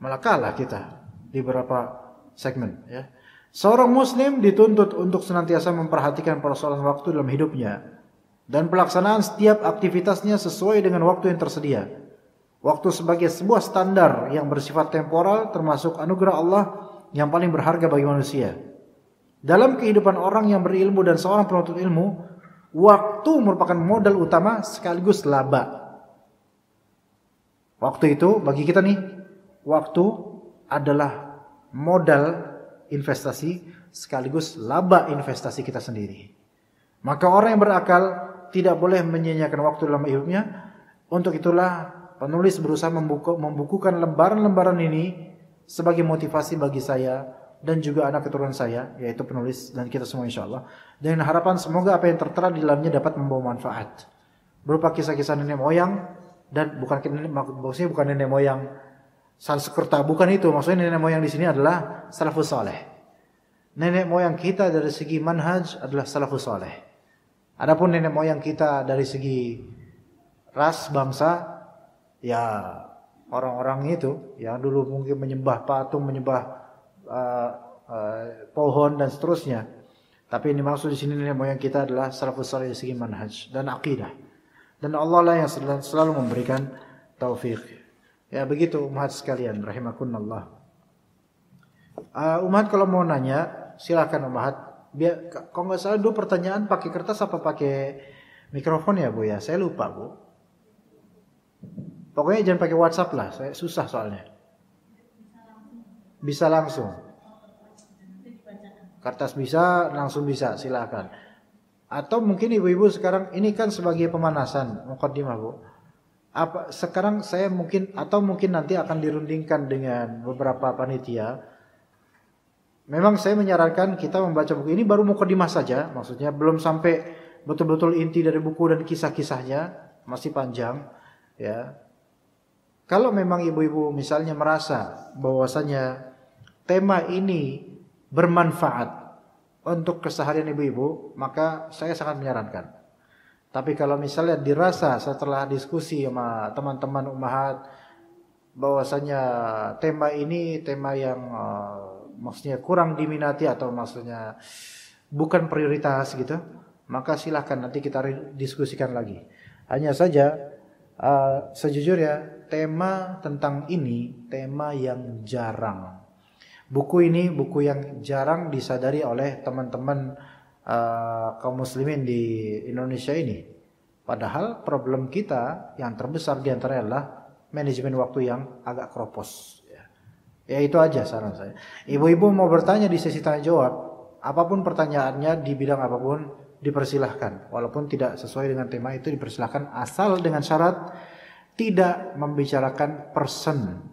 malah kalah kita di beberapa segmen, ya. Seorang muslim dituntut untuk senantiasa memperhatikan persoalan waktu dalam hidupnya dan pelaksanaan setiap aktivitasnya sesuai dengan waktu yang tersedia. Waktu sebagai sebuah standar yang bersifat temporal termasuk anugerah Allah yang paling berharga bagi manusia. Dalam kehidupan orang yang berilmu dan seorang penuntut ilmu, waktu merupakan modal utama sekaligus laba. Waktu itu bagi kita nih, waktu adalah modal investasi sekaligus laba investasi kita sendiri. Maka orang yang berakal tidak boleh menyia-nyiakan waktu dalam hidupnya. Untuk itulah penulis berusaha membukukan lembaran-lembaran ini sebagai motivasi bagi saya dan juga anak keturunan saya, yaitu penulis dan kita semua insyaallah, dengan harapan semoga apa yang tertera di dalamnya dapat membawa manfaat berupa kisah-kisah nenek moyang, dan maksudnya bukan nenek moyang Sanskerta, bukan itu. Maksudnya nenek moyang di sini adalah salafus saleh. Nenek moyang kita dari segi manhaj adalah salafus saleh. Adapun nenek moyang kita dari segi ras bangsa, ya orang-orang itu yang dulu mungkin menyembah patung, menyembah pohon dan seterusnya. Tapi ini maksud di sini nenek moyang kita adalah salafus saleh dari segi manhaj dan akidah. Dan Allah lah yang selalu memberikan taufik. Ya begitu umat sekalian rahimakumullah. Umat kalau mau nanya silakan umat. Kalau nggak salah dulu pertanyaan pakai kertas apa pakai mikrofon ya Bu ya? Saya lupa Bu. Pokoknya jangan pakai WhatsApp lah, saya susah soalnya. Bisa langsung. Kertas bisa, langsung bisa, silakan. Atau mungkin ibu-ibu sekarang ini kan sebagai pemanasan, muqaddimah Bu. Sekarang saya mungkin nanti akan dirundingkan dengan beberapa panitia. Memang saya menyarankan kita membaca buku ini baru muqaddimah saja, maksudnya belum sampai betul-betul inti dari buku dan kisah-kisahnya, masih panjang, ya. Kalau memang ibu-ibu misalnya merasa bahwasanya tema ini bermanfaat untuk keseharian ibu-ibu, maka saya sangat menyarankan. Tapi kalau misalnya dirasa setelah diskusi sama teman-teman ummahat bahwasanya tema ini tema yang maksudnya kurang diminati atau maksudnya bukan prioritas gitu, maka silahkan nanti kita diskusikan lagi. Hanya saja sejujurnya tema tentang ini tema yang jarang. Buku ini buku yang jarang disadari oleh teman-teman kaum muslimin di Indonesia ini. Padahal problem kita yang terbesar diantaranya adalah manajemen waktu yang agak keropos. Ya itu aja saran saya. Ibu-ibu mau bertanya di sesi tanya jawab, apapun pertanyaannya di bidang apapun dipersilahkan. Walaupun tidak sesuai dengan tema itu dipersilahkan, asal dengan syarat tidak membicarakan person.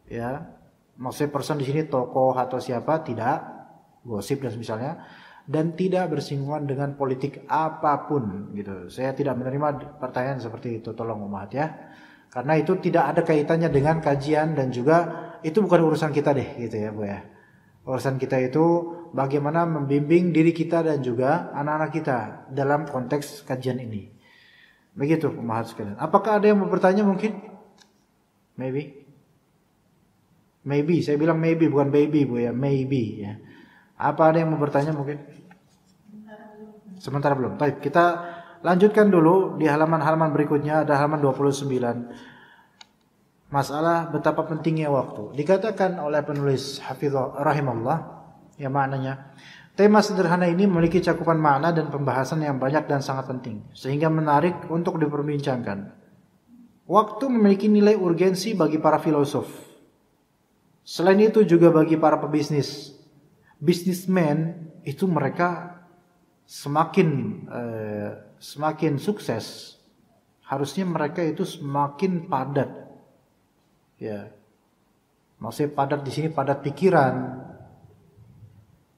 Ya. Maksudnya person di sini tokoh atau siapa, tidak, gosip dan misalnya. dan tidak bersinggungan dengan politik apapun gitu. Saya tidak menerima pertanyaan seperti itu, tolong umat ya. Karena itu tidak ada kaitannya dengan kajian dan juga itu bukan urusan kita deh gitu ya Bu ya. Urusan kita itu bagaimana membimbing diri kita dan juga anak-anak kita dalam konteks kajian ini. Begitu umat sekalian. Apakah ada yang mau bertanya mungkin? Maybe, saya bilang maybe bukan baby Bu ya, maybe ya. Apa ada yang mau bertanya mungkin? Sementara belum. Baik, kita lanjutkan dulu di halaman-halaman berikutnya, ada halaman 29. Masalah betapa pentingnya waktu. Dikatakan oleh penulis Hafizah rahimahullah, yang maknanya tema sederhana ini memiliki cakupan makna dan pembahasan yang banyak dan sangat penting, sehingga menarik untuk diperbincangkan. Waktu memiliki nilai urgensi bagi para filosof. Selain itu juga bagi para pebisnis. Businessman itu mereka semakin sukses, harusnya mereka itu semakin padat. Ya. Maksudnya padat di sini padat pikiran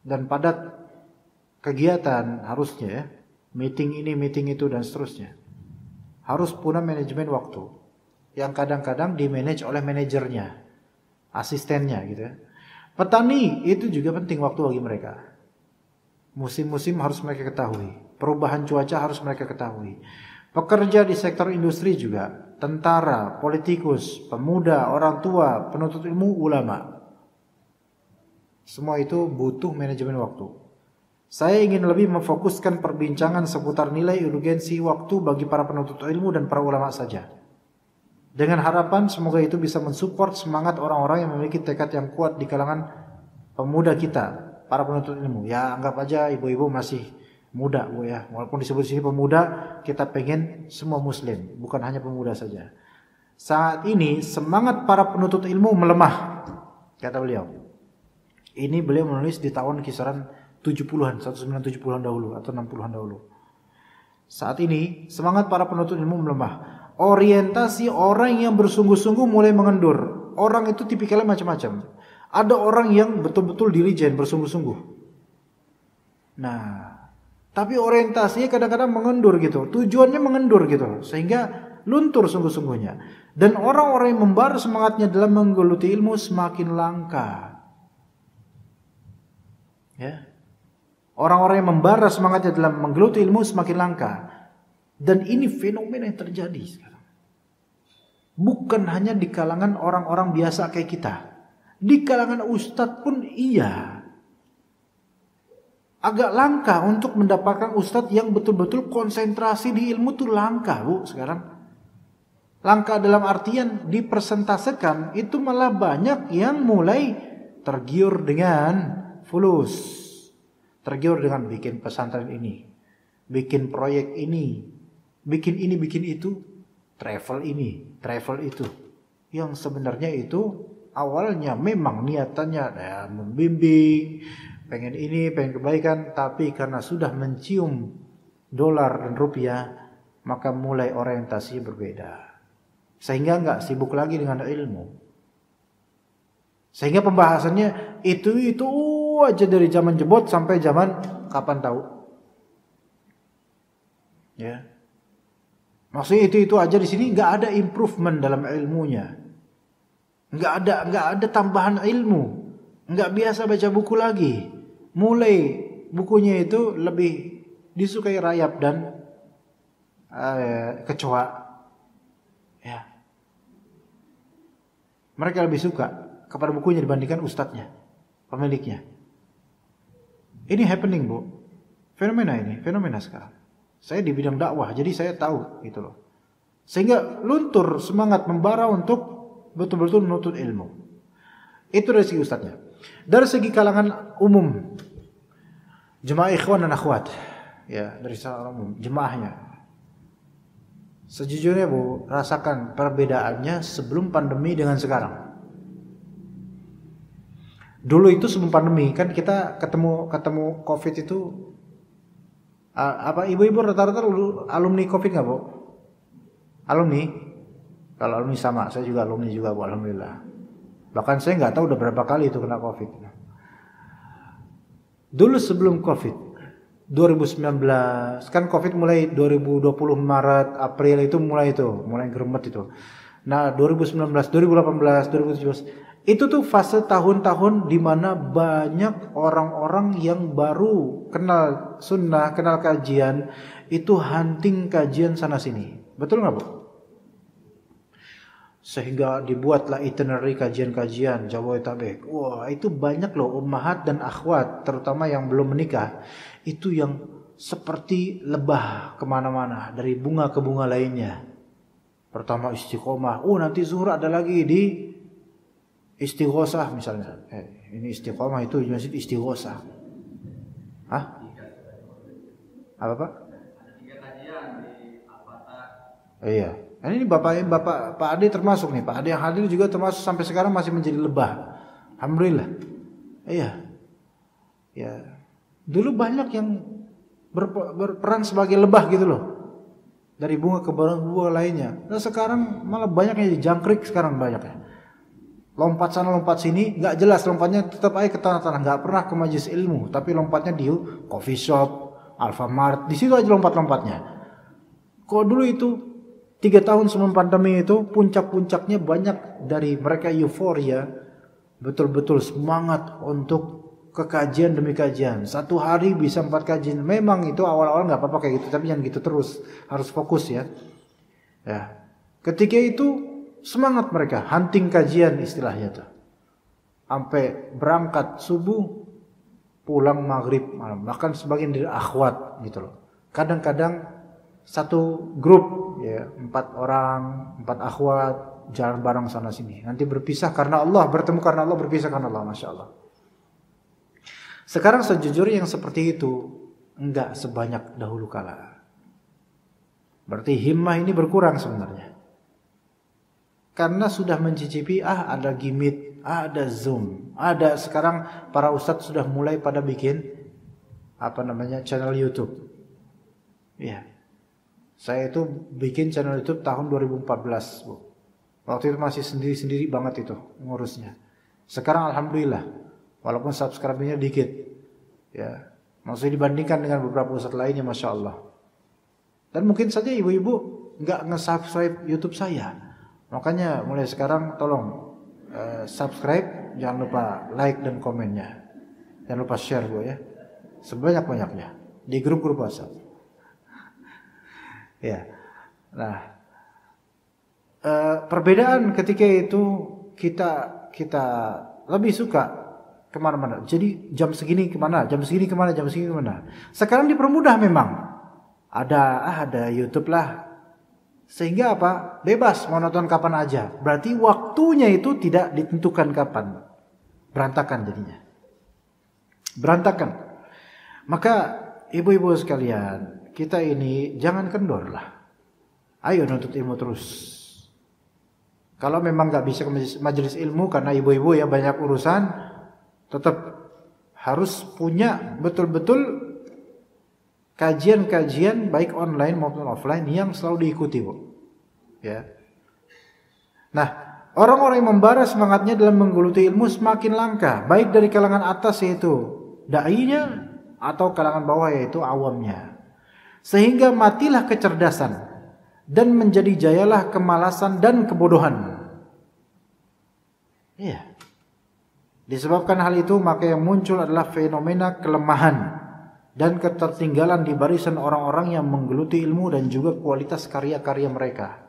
dan padat kegiatan harusnya ya. Meeting ini, meeting itu dan seterusnya. Harus punya manajemen waktu yang kadang-kadang dimanage oleh manajernya, asistennya gitu ya. Petani itu juga penting waktu bagi mereka. Musim-musim harus mereka ketahui. Perubahan cuaca harus mereka ketahui. Pekerja di sektor industri juga, tentara, politikus, pemuda, orang tua, penuntut ilmu, ulama. Semua itu butuh manajemen waktu. Saya ingin lebih memfokuskan perbincangan seputar nilai urgensi waktu bagi para penuntut ilmu dan para ulama saja. Dengan harapan semoga itu bisa mensupport semangat orang-orang yang memiliki tekad yang kuat di kalangan pemuda kita, para penuntut ilmu. Ya anggap aja ibu-ibu masih muda Bu ya. Walaupun disebut sini pemuda, kita pengen semua muslim, bukan hanya pemuda saja. Saat ini semangat para penuntut ilmu melemah, kata beliau. Ini beliau menulis di tahun kisaran 70-an, 1970-an dahulu atau 60-an dahulu. Saat ini semangat para penuntut ilmu melemah. Orientasi orang yang bersungguh-sungguh mulai mengendur. Orang itu tipikalnya macam-macam. Ada orang yang betul-betul dirijen, bersungguh-sungguh. Nah, tapi orientasinya kadang-kadang mengendur gitu. Tujuannya mengendur gitu. Sehingga luntur sungguh-sungguhnya. Dan orang-orang yang membara semangatnya dalam menggeluti ilmu semakin langka. Ya. Orang-orang yang membara semangatnya dalam menggeluti ilmu semakin langka. Dan ini fenomena yang terjadi sekarang. Bukan hanya di kalangan orang-orang biasa kayak kita. Di kalangan ustadz pun iya. Agak langka untuk mendapatkan ustadz yang betul-betul konsentrasi di ilmu tuh langka Bu sekarang. Langka dalam artian dipersentasekan itu malah banyak yang mulai tergiur dengan fulus. Tergiur dengan bikin pesantren ini. Bikin proyek ini. Bikin ini, bikin itu, travel ini, travel itu. Yang sebenarnya itu awalnya memang niatannya ya, membimbing, pengen ini, pengen kebaikan. Tapi karena sudah mencium dolar dan rupiah, maka mulai orientasi berbeda. Sehingga nggak sibuk lagi dengan ilmu. Sehingga pembahasannya itu aja dari zaman jebot sampai zaman kapan tahu. Ya. Maksudnya itu aja di sini nggak ada improvement dalam ilmunya, nggak ada tambahan ilmu, nggak biasa baca buku lagi. Mulai bukunya itu lebih disukai rayap dan kecoa, ya. Mereka lebih suka kepada bukunya dibandingkan ustadznya, pemiliknya. Ini happening Bu, fenomena sekarang. Saya di bidang dakwah, jadi saya tahu gitu loh. Sehingga luntur semangat membara untuk betul-betul menuntut ilmu. Itu dari segi ustadznya. Dari segi kalangan umum, jemaah ikhwan dan akhwat, ya dari secara umum, jemaahnya. Sejujurnya Bu, rasakan perbedaannya sebelum pandemi dengan sekarang. Dulu itu sebelum pandemi kan kita ketemu COVID itu. Apa ibu-ibu rata-rata alumni COVID nggak Bu? Alumni? Kalau alumni sama, saya juga alumni juga Bu, alhamdulillah. Bahkan saya nggak tahu udah berapa kali itu kena COVID. Dulu sebelum COVID, 2019 kan Covid mulai 2020 Maret April itu mulai geremet itu. Nah 2019, 2018, 2017 itu tuh fase tahun-tahun di mana banyak orang-orang yang baru kenal sunnah, kenal kajian, itu hunting kajian sana sini. Betul nggak Bu? Sehingga dibuatlah itinerary kajian-kajian Jabodetabek. Wah itu banyak loh ummahat dan akhwat, terutama yang belum menikah, itu yang seperti lebah kemana-mana, dari bunga ke bunga lainnya. Pertama istiqomah, nanti zuhur ada lagi di Istighosah misalnya. Ini istiqomah, itu masjid Istighosah. Hah? Apa Pak? Ada 3 kajian di Al-Fatah. Iya. Ini Bapak Ade termasuk nih. Pak Ade yang hadir juga termasuk sampai sekarang masih menjadi lebah. Alhamdulillah. Iya. Ya. Dulu banyak yang berperan sebagai lebah gitu loh. Dari bunga ke bunga lainnya. Nah sekarang malah banyak yang jangkrik sekarang banyak ya. Lompat sana lompat sini, nggak jelas lompatnya, tetap aja ke tanah-tanah, nggak pernah ke majelis ilmu, tapi lompatnya di coffee shop, Alfamart, di situ aja lompat-lompatnya. Kok dulu itu 3 tahun sebelum pandemi itu puncak-puncaknya banyak dari mereka euforia, betul-betul semangat untuk ke kajian demi kajian. Satu hari bisa 4 kajian. Memang itu awal-awal nggak apa-apa kayak gitu, tapi jangan gitu terus, harus fokus ya. Ya, ketika itu semangat mereka, hunting kajian istilahnya tuh. Sampai berangkat subuh, pulang maghrib malam. Bahkan sebagian dari akhwat gitu loh. Kadang-kadang satu grup ya, 4 orang, 4 akhwat jalan bareng sana sini. Nanti berpisah karena Allah, bertemu karena Allah, berpisah karena Allah, Masya Allah. Sekarang sejujurnya yang seperti itu enggak sebanyak dahulu kala. Berarti himmah ini berkurang sebenarnya. Karena sudah mencicipi, ada Gimit, ada Zoom, ada sekarang para ustadz sudah mulai pada bikin channel YouTube. Ya, saya itu bikin channel YouTube tahun 2014, Bu. Waktu itu masih sendiri-sendiri banget itu ngurusnya. Sekarang alhamdulillah, walaupun subscribe-nya dikit, ya, maksudnya dibandingkan dengan beberapa ustadz lainnya, Masya Allah. Dan mungkin saja ibu-ibu nggak nge-subscribe YouTube saya. Makanya mulai sekarang tolong subscribe, jangan lupa like dan komennya. Jangan lupa share Bu ya. Sebanyak-banyaknya di grup-grup WhatsApp. Ya. Nah, perbedaan ketika itu kita lebih suka kemana-mana. Jadi jam segini kemana, jam segini kemana, jam segini kemana. Sekarang dipermudah memang. Ada YouTube lah. Sehingga apa? Bebas mau nonton kapan aja. Berarti waktunya itu tidak ditentukan kapan. Berantakan jadinya. Berantakan. Maka ibu-ibu sekalian, kita ini jangan kendor lah. Ayo nuntut ilmu terus. Kalau memang gak bisa ke majelis ilmu karena ibu-ibu ya banyak urusan, tetap harus punya betul-betul kajian-kajian baik online maupun offline yang selalu diikuti, Bu. Ya. Nah, orang-orang yang membara semangatnya dalam menggeluti ilmu semakin langka, baik dari kalangan atas yaitu dai-nya atau kalangan bawah yaitu awamnya. Sehingga matilah kecerdasan dan menjadi jayalah kemalasan dan kebodohan. Iya. Disebabkan hal itu maka yang muncul adalah fenomena kelemahan dan ketertinggalan di barisan orang-orang yang menggeluti ilmu dan juga kualitas karya-karya mereka.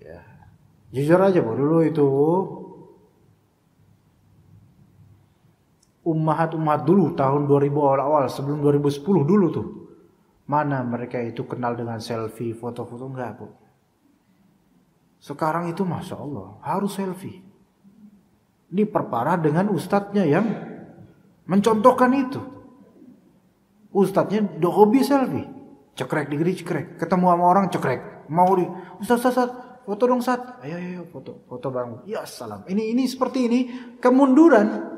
Ya. Jujur aja Bu, dulu itu ummahat dulu tahun 2000 awal-awal sebelum 2010 dulu tuh. Mana mereka itu kenal dengan selfie, foto-foto, enggak Bu. Sekarang itu Masya Allah harus selfie. Diperparah dengan ustadznya yang mencontohkan itu. Ustadznya udah hobi selfie. Cekrek digeri cekrek. Ketemu sama orang cekrek. Mau di Ustaz, foto dong Ustaz. Ayo foto bareng. Ya salam. Ini seperti ini kemunduran.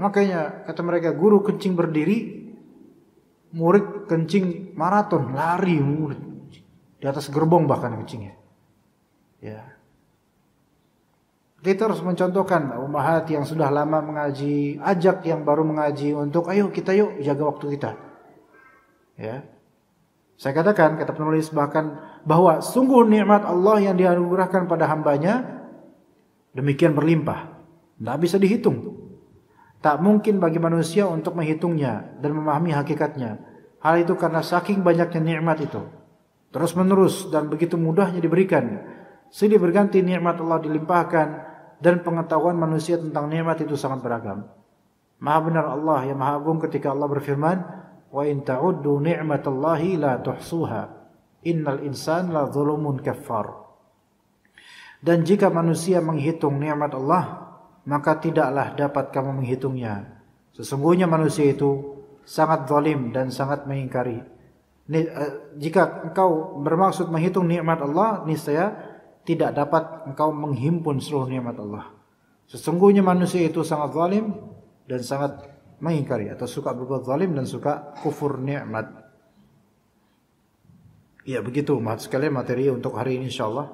Makanya kata mereka guru kencing berdiri, murid kencing maraton, lari murid. Di atas gerbong bahkan kencingnya. Ya. Kita harus mencontohkan ummahat yang sudah lama mengaji, ajak yang baru mengaji untuk ayo kita yuk jaga waktu kita. Ya. Saya katakan, kata penulis bahkan bahwa sungguh nikmat Allah yang dianugerahkan pada hambanya demikian berlimpah, tidak bisa dihitung. Tak mungkin bagi manusia untuk menghitungnya dan memahami hakikatnya. Hal itu karena saking banyaknya nikmat itu, terus menerus dan begitu mudahnya diberikan. Silih berganti nikmat Allah dilimpahkan dan pengetahuan manusia tentang nikmat itu sangat beragam. Maha benar Allah yang Maha Agung ketika Allah berfirman, "Wa in ta'uddu ni'matallahi la tuhsuha. Innal insana la dzalumun kaffar." Dan jika manusia menghitung nikmat Allah, maka tidaklah dapat kamu menghitungnya. Sesungguhnya manusia itu sangat zalim dan sangat mengingkari. Jika engkau bermaksud menghitung nikmat Allah, niscaya tidak dapat engkau menghimpun seluruh nikmat Allah. Sesungguhnya manusia itu sangat zalim dan sangat mengingkari atau suka berbuat zalim dan suka kufur nikmat. Ya begitu umat sekalian materi untuk hari ini insyaallah.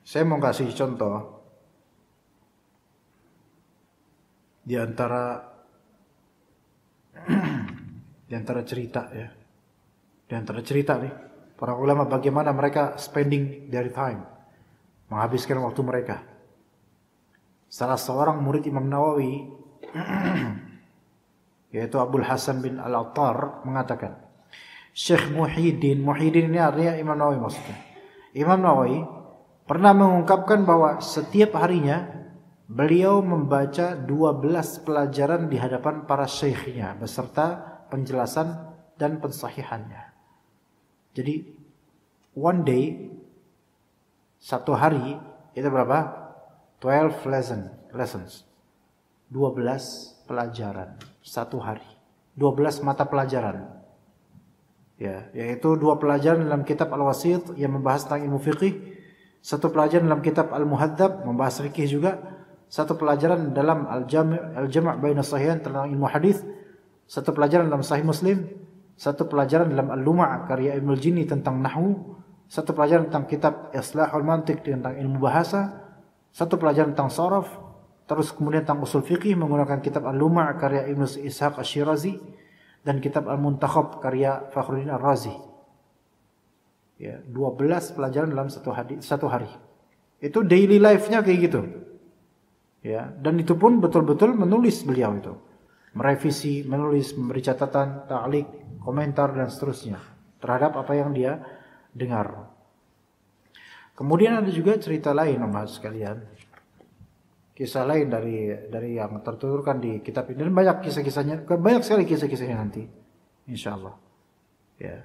Saya mau kasih contoh di antara cerita ya. Di antara cerita nih, para ulama bagaimana mereka spending their time, menghabiskan waktu mereka. Salah seorang murid Imam Nawawi, yaitu Abdul Hasan bin Al-Attar mengatakan, Syekh Muhyiddin ini artinya Imam Nawawi maksudnya. Imam Nawawi pernah mengungkapkan bahwa setiap harinya beliau membaca 12 pelajaran di hadapan para syekhnya beserta penjelasan dan pensahihannya. Jadi one day, satu hari itu berapa? 12 lessons. 12 pelajaran satu hari. 12 mata pelajaran. Ya, yaitu 2 pelajaran dalam kitab Al-Wasit yang membahas tentang ilmu fiqih, 1 pelajaran dalam kitab Al-Muhadzab membahas fikih juga, 1 pelajaran dalam Al-Jam' Baina Sahihain tentang ilmu hadis, 1 pelajaran dalam Sahih Muslim, 1 pelajaran dalam Al-Luma' karya Ibnul Jinni tentang nahwu, 1 pelajaran tentang kitab Islahul Mantiq tentang ilmu bahasa, 1 pelajaran tentang sharaf, terus kemudian tentang usul fiqih menggunakan kitab Al-Luma' karya Ibnu Ishaq Asy-Syirazi dan kitab Al-Muntakhab karya Fakhruddin Ar-Razi. Ya, 12 pelajaran dalam satu hari. Itu daily life-nya kayak gitu. Ya, dan itu pun betul-betul menulis beliau itu. Merevisi, menulis, memberi catatan, ta'liq, komentar dan seterusnya terhadap apa yang dia dengar. Kemudian ada juga cerita lain umat sekalian. Kisah lain dari yang tertuturkan di kitab ini dan banyak kisah-kisahnya, banyak sekali kisah-kisahnya nanti insyaallah. Ya.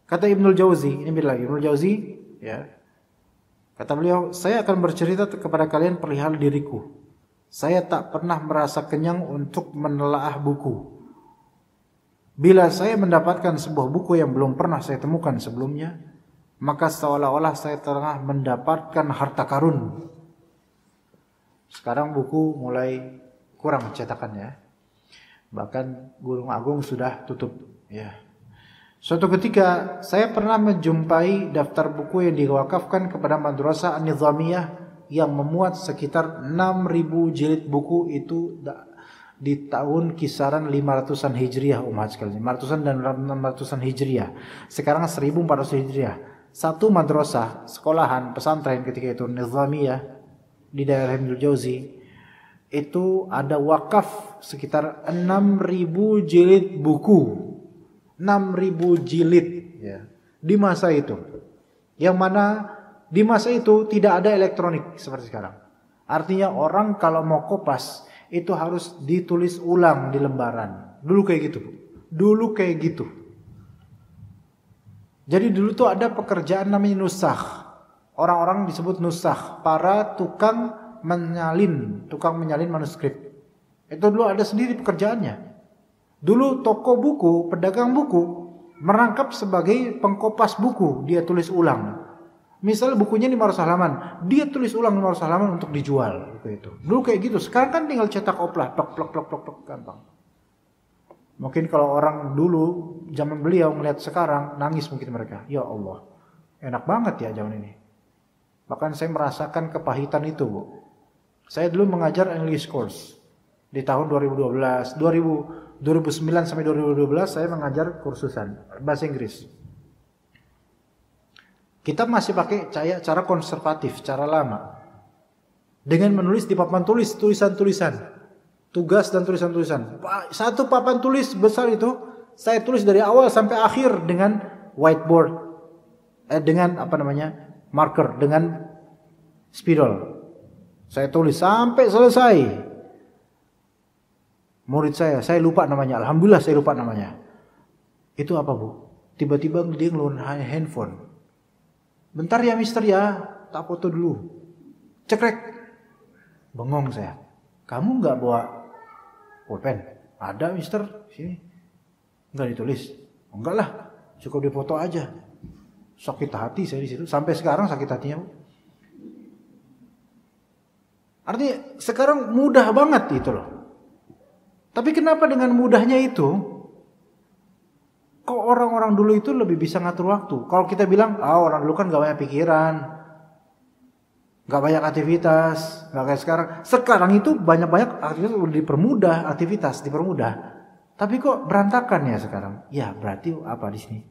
Kata Ibnul Jauzi, ini bila lagi Ibnul Jauzi, ya. Kata beliau, saya akan bercerita kepada kalian perihal diriku. Saya tak pernah merasa kenyang untuk menelaah buku. Bila saya mendapatkan sebuah buku yang belum pernah saya temukan sebelumnya, maka seolah-olah saya tengah mendapatkan harta karun. Sekarang buku mulai kurang cetakannya. Bahkan Gunung Agung sudah tutup. Ya. Suatu ketika saya pernah menjumpai daftar buku yang diwakafkan kepada Madrasah An-Nizamiyah yang memuat sekitar 6.000 jilid buku itu di tahun kisaran 500-an Hijriah umat sekalian. 500-an dan 600-an Hijriah. Sekarang 1400 Hijriah. Satu madrasah, sekolahan, pesantren ketika itu Nizamiyah di daerah Ibnul Jauzi itu ada wakaf sekitar 6.000 jilid buku. 6.000 jilid ya, di masa itu. Yang mana di masa itu tidak ada elektronik seperti sekarang. Artinya orang kalau mau kopas itu harus ditulis ulang di lembaran. Dulu kayak gitu. Dulu kayak gitu. Jadi dulu tuh ada pekerjaan namanya nusakh. Orang-orang disebut nusakh, para tukang menyalin manuskrip. Itu dulu ada sendiri pekerjaannya. Dulu toko buku, pedagang buku merangkap sebagai pengkopas buku, dia tulis ulang. Misal bukunya 500 halaman, dia tulis ulang 500 halaman untuk dijual gitu. Dulu kayak gitu. Sekarang kan tinggal cetak oplah, plok gampang. Mungkin kalau orang dulu zaman beliau melihat sekarang nangis mungkin mereka. Ya Allah. Enak banget ya zaman ini. Bahkan saya merasakan kepahitan itu, Bu. Saya dulu mengajar English course di tahun 2009 sampai 2012 saya mengajar kursusan bahasa Inggris. Kita masih pakai cara konservatif, cara lama. Dengan menulis di papan tulis, tulisan-tulisan. Tugas dan tulisan-tulisan. Satu papan tulis besar itu saya tulis dari awal sampai akhir dengan whiteboard. Dengan marker, dengan spidol. Saya tulis sampai selesai. Murid saya lupa namanya. Alhamdulillah saya lupa namanya. Itu apa, Bu? Tiba-tiba dia ngeluarin handphone. Bentar ya mister ya, tak foto dulu. Cekrek. Bengong saya. Kamu nggak bawa pulpen? Ada mister, sini. Nggak ditulis. Enggak lah, cukup dipoto aja. Sakit hati saya di situ. Sampai sekarang sakit hatinya, Bu. Artinya sekarang mudah banget itu loh. Tapi kenapa dengan mudahnya itu kok orang-orang dulu itu lebih bisa ngatur waktu? Kalau kita bilang, orang dulu kan gak banyak pikiran, gak banyak aktivitas, gak kayak sekarang. Sekarang itu banyak-banyak aktivitas dipermudah. Tapi kok berantakan ya sekarang? Ya berarti apa di sini?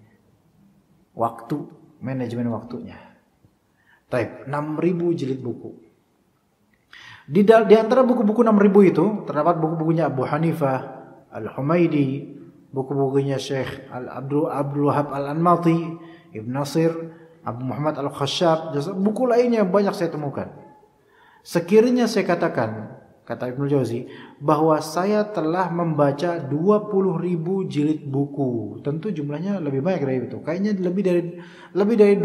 Waktu, manajemen waktunya. Type 6.000 jilid buku. Di antara buku-buku 6.000 itu terdapat buku-bukunya Abu Hanifah, Al-Humaidi, buku-bukunya Syekh Abdul Wahab Al-Anmati, Ibn Nasir, Abu Muhammad Al-Khashab, buku lainnya banyak saya temukan. Sekiranya saya katakan, kata Ibnu Jauzi, bahwa saya telah membaca 20.000 jilid buku, tentu jumlahnya lebih banyak dari itu. Kayaknya lebih dari 20.000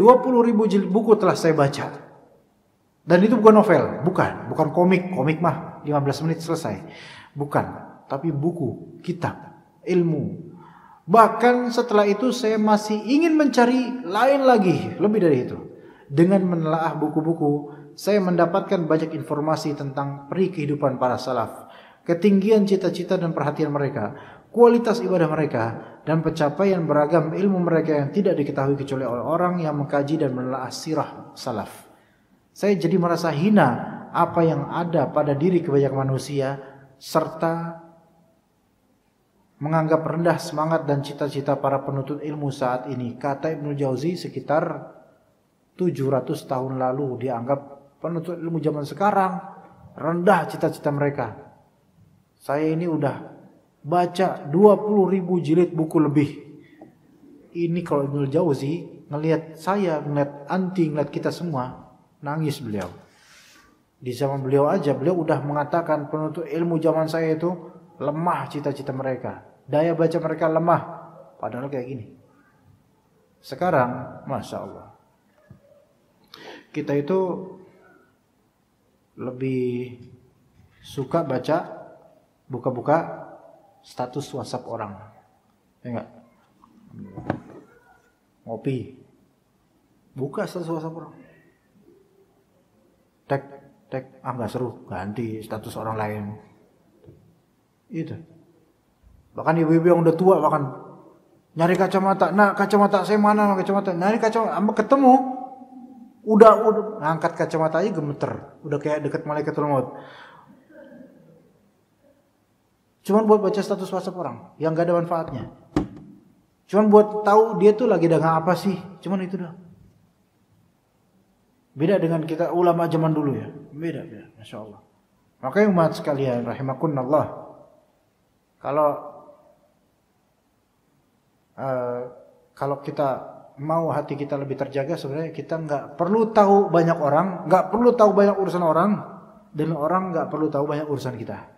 jilid buku telah saya baca. Dan itu bukan novel, bukan komik mah 15 menit selesai. Bukan, tapi buku, kitab, ilmu. Bahkan setelah itu saya masih ingin mencari lain lagi, lebih dari itu. Dengan menelaah buku-buku, saya mendapatkan banyak informasi tentang peri kehidupan para salaf, ketinggian cita-cita dan perhatian mereka, kualitas ibadah mereka, dan pencapaian beragam ilmu mereka yang tidak diketahui kecuali oleh orang yang mengkaji dan menelaah sirah salaf. Saya jadi merasa hina apa yang ada pada diri kebanyakan manusia serta menganggap rendah semangat dan cita-cita para penuntut ilmu saat ini. Kata Ibnu Jauzi sekitar 700 tahun lalu dianggap penuntut ilmu zaman sekarang rendah cita-cita mereka. Saya ini udah baca 20.000 jilid buku lebih. Ini kalau Ibnu Jauzi ngelihat saya, ngelihat kita semua, nangis beliau. Di zaman beliau aja, beliau udah mengatakan penuntut ilmu zaman saya itu lemah cita-cita mereka. Daya baca mereka lemah. Padahal kayak gini. Sekarang, Masya Allah. Kita itu lebih suka baca, buka-buka status WhatsApp orang. Ya enggak? Ngopi. Buka status WhatsApp orang. Tek, nggak seru, ganti status orang lain. Itu. Bahkan ibu-ibu yang udah tua bahkan nyari kacamata. Nah, kacamata saya mana? Kacamata. Nyari kacamata, ketemu. Udah ngangkat kacamata aja gemeter. Udah kayak deket malaikatul maut. Cuman buat baca status WhatsApp orang yang nggak ada manfaatnya. Cuman buat tahu dia tuh lagi dagang apa sih. Cuman itu doang. Beda dengan kita ulama zaman dulu ya. Beda. Masya Allah. Makanya umat sekalian, rahimakunallah. Kalau kita mau hati kita lebih terjaga, sebenarnya kita nggak perlu tahu banyak orang, nggak perlu tahu banyak urusan orang, dan orang nggak perlu tahu banyak urusan kita.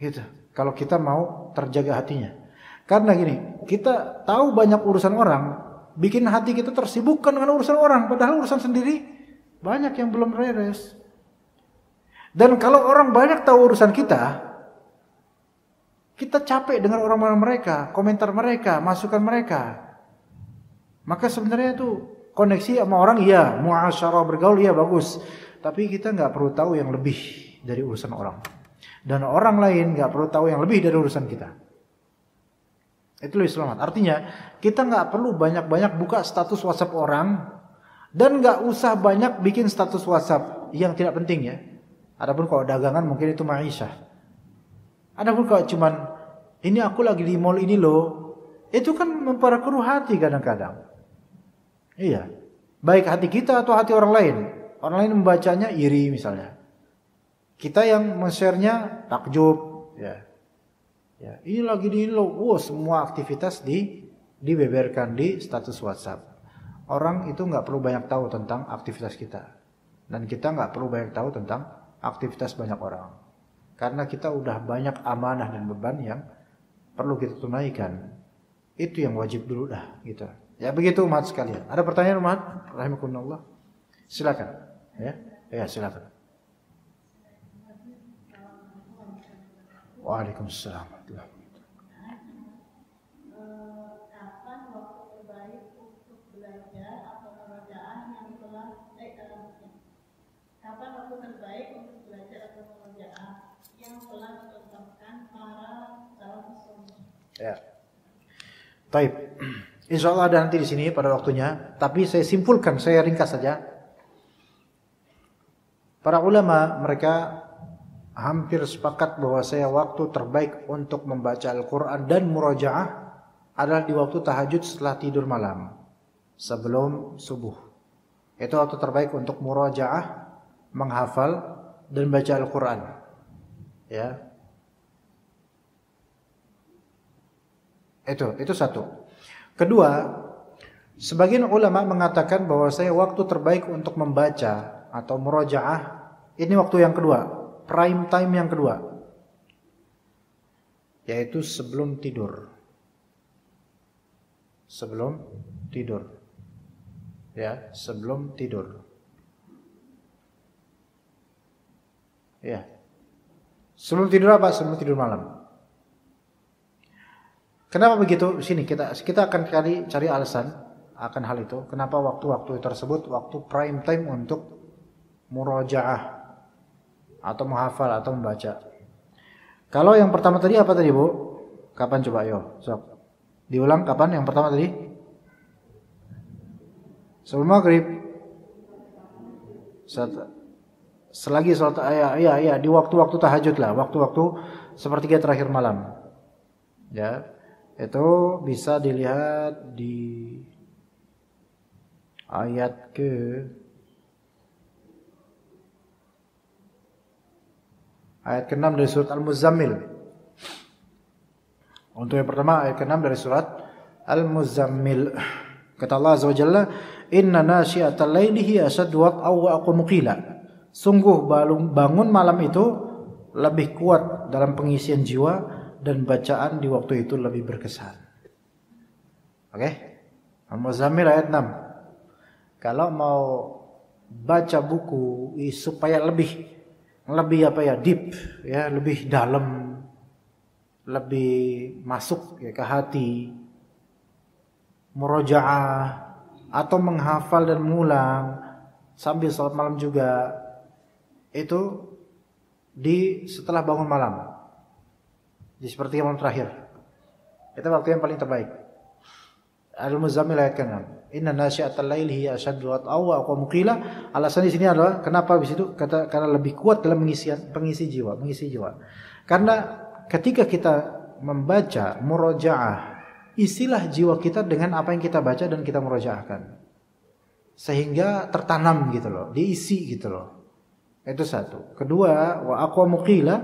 Gitu. Kalau kita mau terjaga hatinya. Karena gini, kita tahu banyak urusan orang, bikin hati kita tersibukkan dengan urusan orang, padahal urusan sendiri banyak yang belum beres. Dan kalau orang banyak tahu urusan kita capek dengan orang-orang mereka, komentar mereka, masukan mereka. Maka sebenarnya itu koneksi sama orang iya, muasyarah bergaul iya bagus, tapi kita nggak perlu tahu yang lebih dari urusan orang. Dan orang lain nggak perlu tahu yang lebih dari urusan kita. Itu lebih selamat. Artinya kita nggak perlu banyak-banyak buka status WhatsApp orang dan nggak usah banyak bikin status WhatsApp yang tidak penting ya. Adapun kalau dagangan mungkin itu ma'isyah. Adapun kalau cuman ini aku lagi di mall ini loh, itu kan memperkeruh hati kadang-kadang. Iya. Baik hati kita atau hati orang lain. Orang lain membacanya iri misalnya. Kita yang men-share-nya takjub, ya. Ya, ini lagi di lo, semua aktivitas dibeberkan di status WhatsApp. Orang itu nggak perlu banyak tahu tentang aktivitas kita, dan kita nggak perlu banyak tahu tentang aktivitas banyak orang, karena kita udah banyak amanah dan beban yang perlu kita tunaikan. Itu yang wajib dulu dah, gitu. Ya begitu umat sekalian. Ada pertanyaan umat? Rahimakumullah. Silakan. Ya silakan. Waalaikumsalam. Kapan waktu terbaik untuk belajar atau pekerjaan yang telah kapan waktu terbaik untuk belajar atau pekerjaan yang telah dicontohkan para calon suami? Ya. Baik. Insya Allah ada nanti di sini pada waktunya. Tapi saya simpulkan, saya ringkas saja. Para ulama mereka hampir sepakat bahwa waktu terbaik untuk membaca Al-Quran dan murajaah adalah di waktu tahajud setelah tidur malam, sebelum subuh. Itu waktu terbaik untuk murajaah, menghafal dan baca Al-Quran. Ya, itu satu. Kedua, sebagian ulama mengatakan bahwa waktu terbaik untuk membaca atau murajaah ini waktu yang kedua. Prime time yang kedua, yaitu sebelum tidur. Sebelum tidur. Ya, sebelum tidur. Ya. Sebelum tidur apa? Sebelum tidur malam. Kenapa begitu? Sini kita akan cari alasan akan hal itu. Kenapa waktu-waktu tersebut waktu prime time untuk murajaah atau menghafal atau membaca. Kalau yang pertama tadi apa tadi, Bu? Kapan coba ayo? Sok. Diulang kapan yang pertama tadi? Sebelum maghrib. Selagi salat ya di waktu-waktu tahajud lah, waktu-waktu sepertiga terakhir malam. Ya. Itu bisa dilihat di ayat ke-6 dari surat Al-Muzammil. Untuk yang pertama ayat ke-6 dari surat Al-Muzammil. Kata Allah Azza wa Jalla, "Inna nasyi'atal laili hiya ashaddu wat'an wa aqwamu qila." Sungguh bangun malam itu lebih kuat dalam pengisian jiwa dan bacaan di waktu itu lebih berkesan. Oke? Al-Muzammil ayat 6. Kalau mau baca buku supaya lebih deep ya, lebih dalam, lebih masuk ya ke hati, murojaah atau menghafal dan mengulang sambil salat malam juga, itu setelah bangun malam, di sepertiga malam terakhir. Itu waktu yang paling terbaik. Al-Muzammil ayat ke-6. Inna nasyi'atal laili hiya ashaddu wat'an wa aqwamu qila. Alasan di sini adalah kenapa di situ karena lebih kuat dalam mengisi jiwa. Karena ketika kita membaca murojaah, isilah jiwa kita dengan apa yang kita baca dan kita murojaahkan. Sehingga tertanam gitu loh, diisi gitu loh. Itu satu. Kedua, wa aqwamu qila,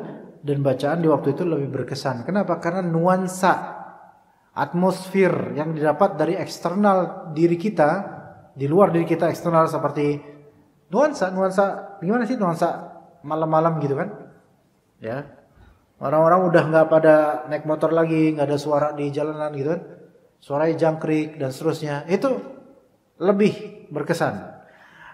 dan bacaan di waktu itu lebih berkesan. Kenapa? Karena nuansa atmosfer yang didapat dari eksternal diri kita, di luar diri kita eksternal, seperti nuansa gimana sih nuansa malam-malam gitu kan? Ya, orang-orang udah nggak pada naik motor lagi, nggak ada suara di jalanan gitu kan, suaranya jangkrik dan seterusnya. Itu lebih berkesan.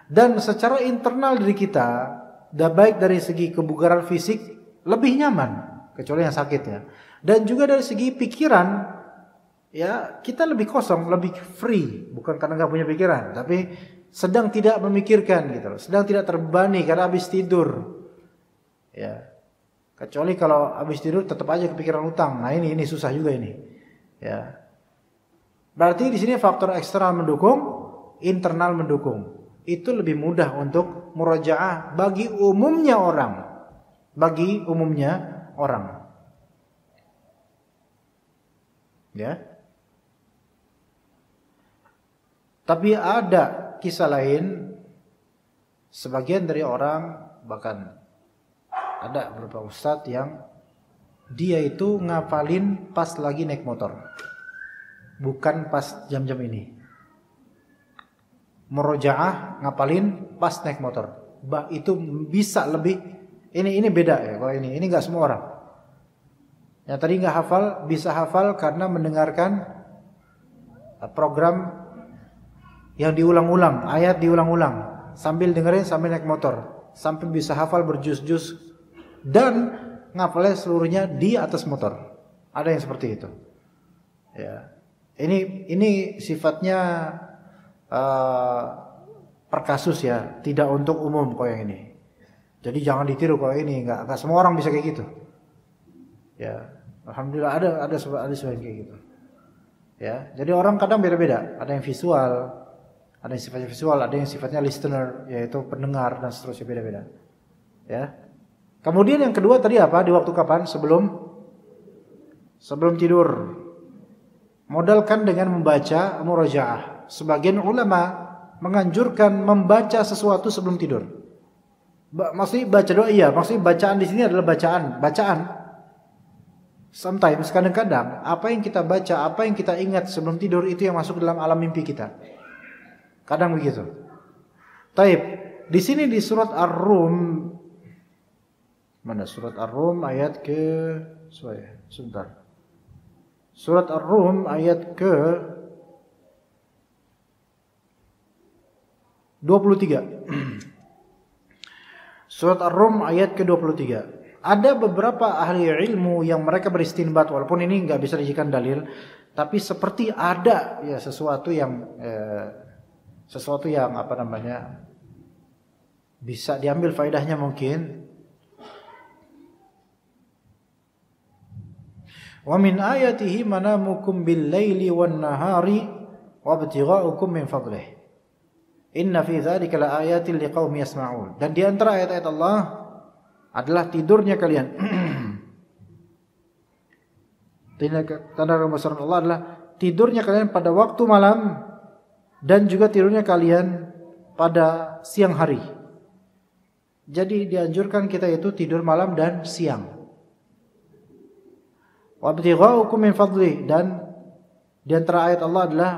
Dan secara internal diri kita, baik dari segi kebugaran fisik lebih nyaman, kecuali yang sakit ya. Dan juga dari segi pikiran, ya kita lebih kosong, lebih free, bukan karena nggak punya pikiran, tapi sedang tidak memikirkan gitu, sedang tidak terbebani karena habis tidur. Ya, kecuali kalau habis tidur tetap aja kepikiran utang. Nah ini susah juga ini. Ya. Berarti di sini faktor eksternal mendukung, internal mendukung. Itu lebih mudah untuk murojaah bagi umumnya orang. Bagi umumnya orang. Ya. Tapi ada kisah lain, sebagian dari orang, bahkan ada beberapa ustadz yang dia itu ngapalin pas lagi naik motor, bukan pas jam-jam ini. Murojaah ngapalin pas naik motor, itu bisa lebih. Ini beda ya. Kalau ini nggak semua orang. Yang tadi nggak hafal bisa hafal karena mendengarkan program yang diulang-ulang, ayat diulang-ulang, sambil dengerin sambil naik motor, sampai bisa hafal berjus-jus dan ngapalnya seluruhnya di atas motor. Ada yang seperti itu. Ya. Ini sifatnya per kasus ya, tidak untuk umum kok yang ini. Jadi jangan ditiru kalau ini, enggak semua orang bisa kayak gitu. Ya, alhamdulillah ada sebagian kayak gitu. Ya, jadi orang kadang beda-beda. Ada yang visual, ada yang sifatnya visual, ada yang sifatnya listener, yaitu pendengar dan seterusnya beda-beda. Ya. Kemudian yang kedua tadi apa? Di waktu kapan? Sebelum tidur. Modalkan dengan membaca murojaah. Sebagian ulama menganjurkan membaca sesuatu sebelum tidur. Maksudnya baca doa iya, maksudnya bacaan di sini adalah bacaan. Sometimes kadang-kadang apa yang kita baca, apa yang kita ingat sebelum tidur itu yang masuk dalam alam mimpi kita. Kadang begitu. Taib. Di sini di surat Ar-Rum, mana surat Ar-Rum ayat ke sebentar. Surat Ar-Rum ayat ke 23. Surat Ar-Rum ayat ke-23. Ada beberapa ahli ilmu yang mereka beristinbat, walaupun ini nggak bisa dijadikan dalil, tapi seperti ada ya sesuatu yang apa namanya bisa diambil faedahnya mungkin. Wa min ayatihi manamukum bil-laili wan-nahari wabtigha'ukum min fadlih. Inna fi dzalika laayatin liqaumin yasma'un. Dan di antara ayat-ayat Allah adalah tidurnya kalian. Tanda kebesaran Allah adalah tidurnya kalian pada waktu malam dan juga tidurnya kalian pada siang hari. Jadi dianjurkan kita itu tidur malam dan siang. Wabtigha'ukum min fadli, dan di antara ayat Allah adalah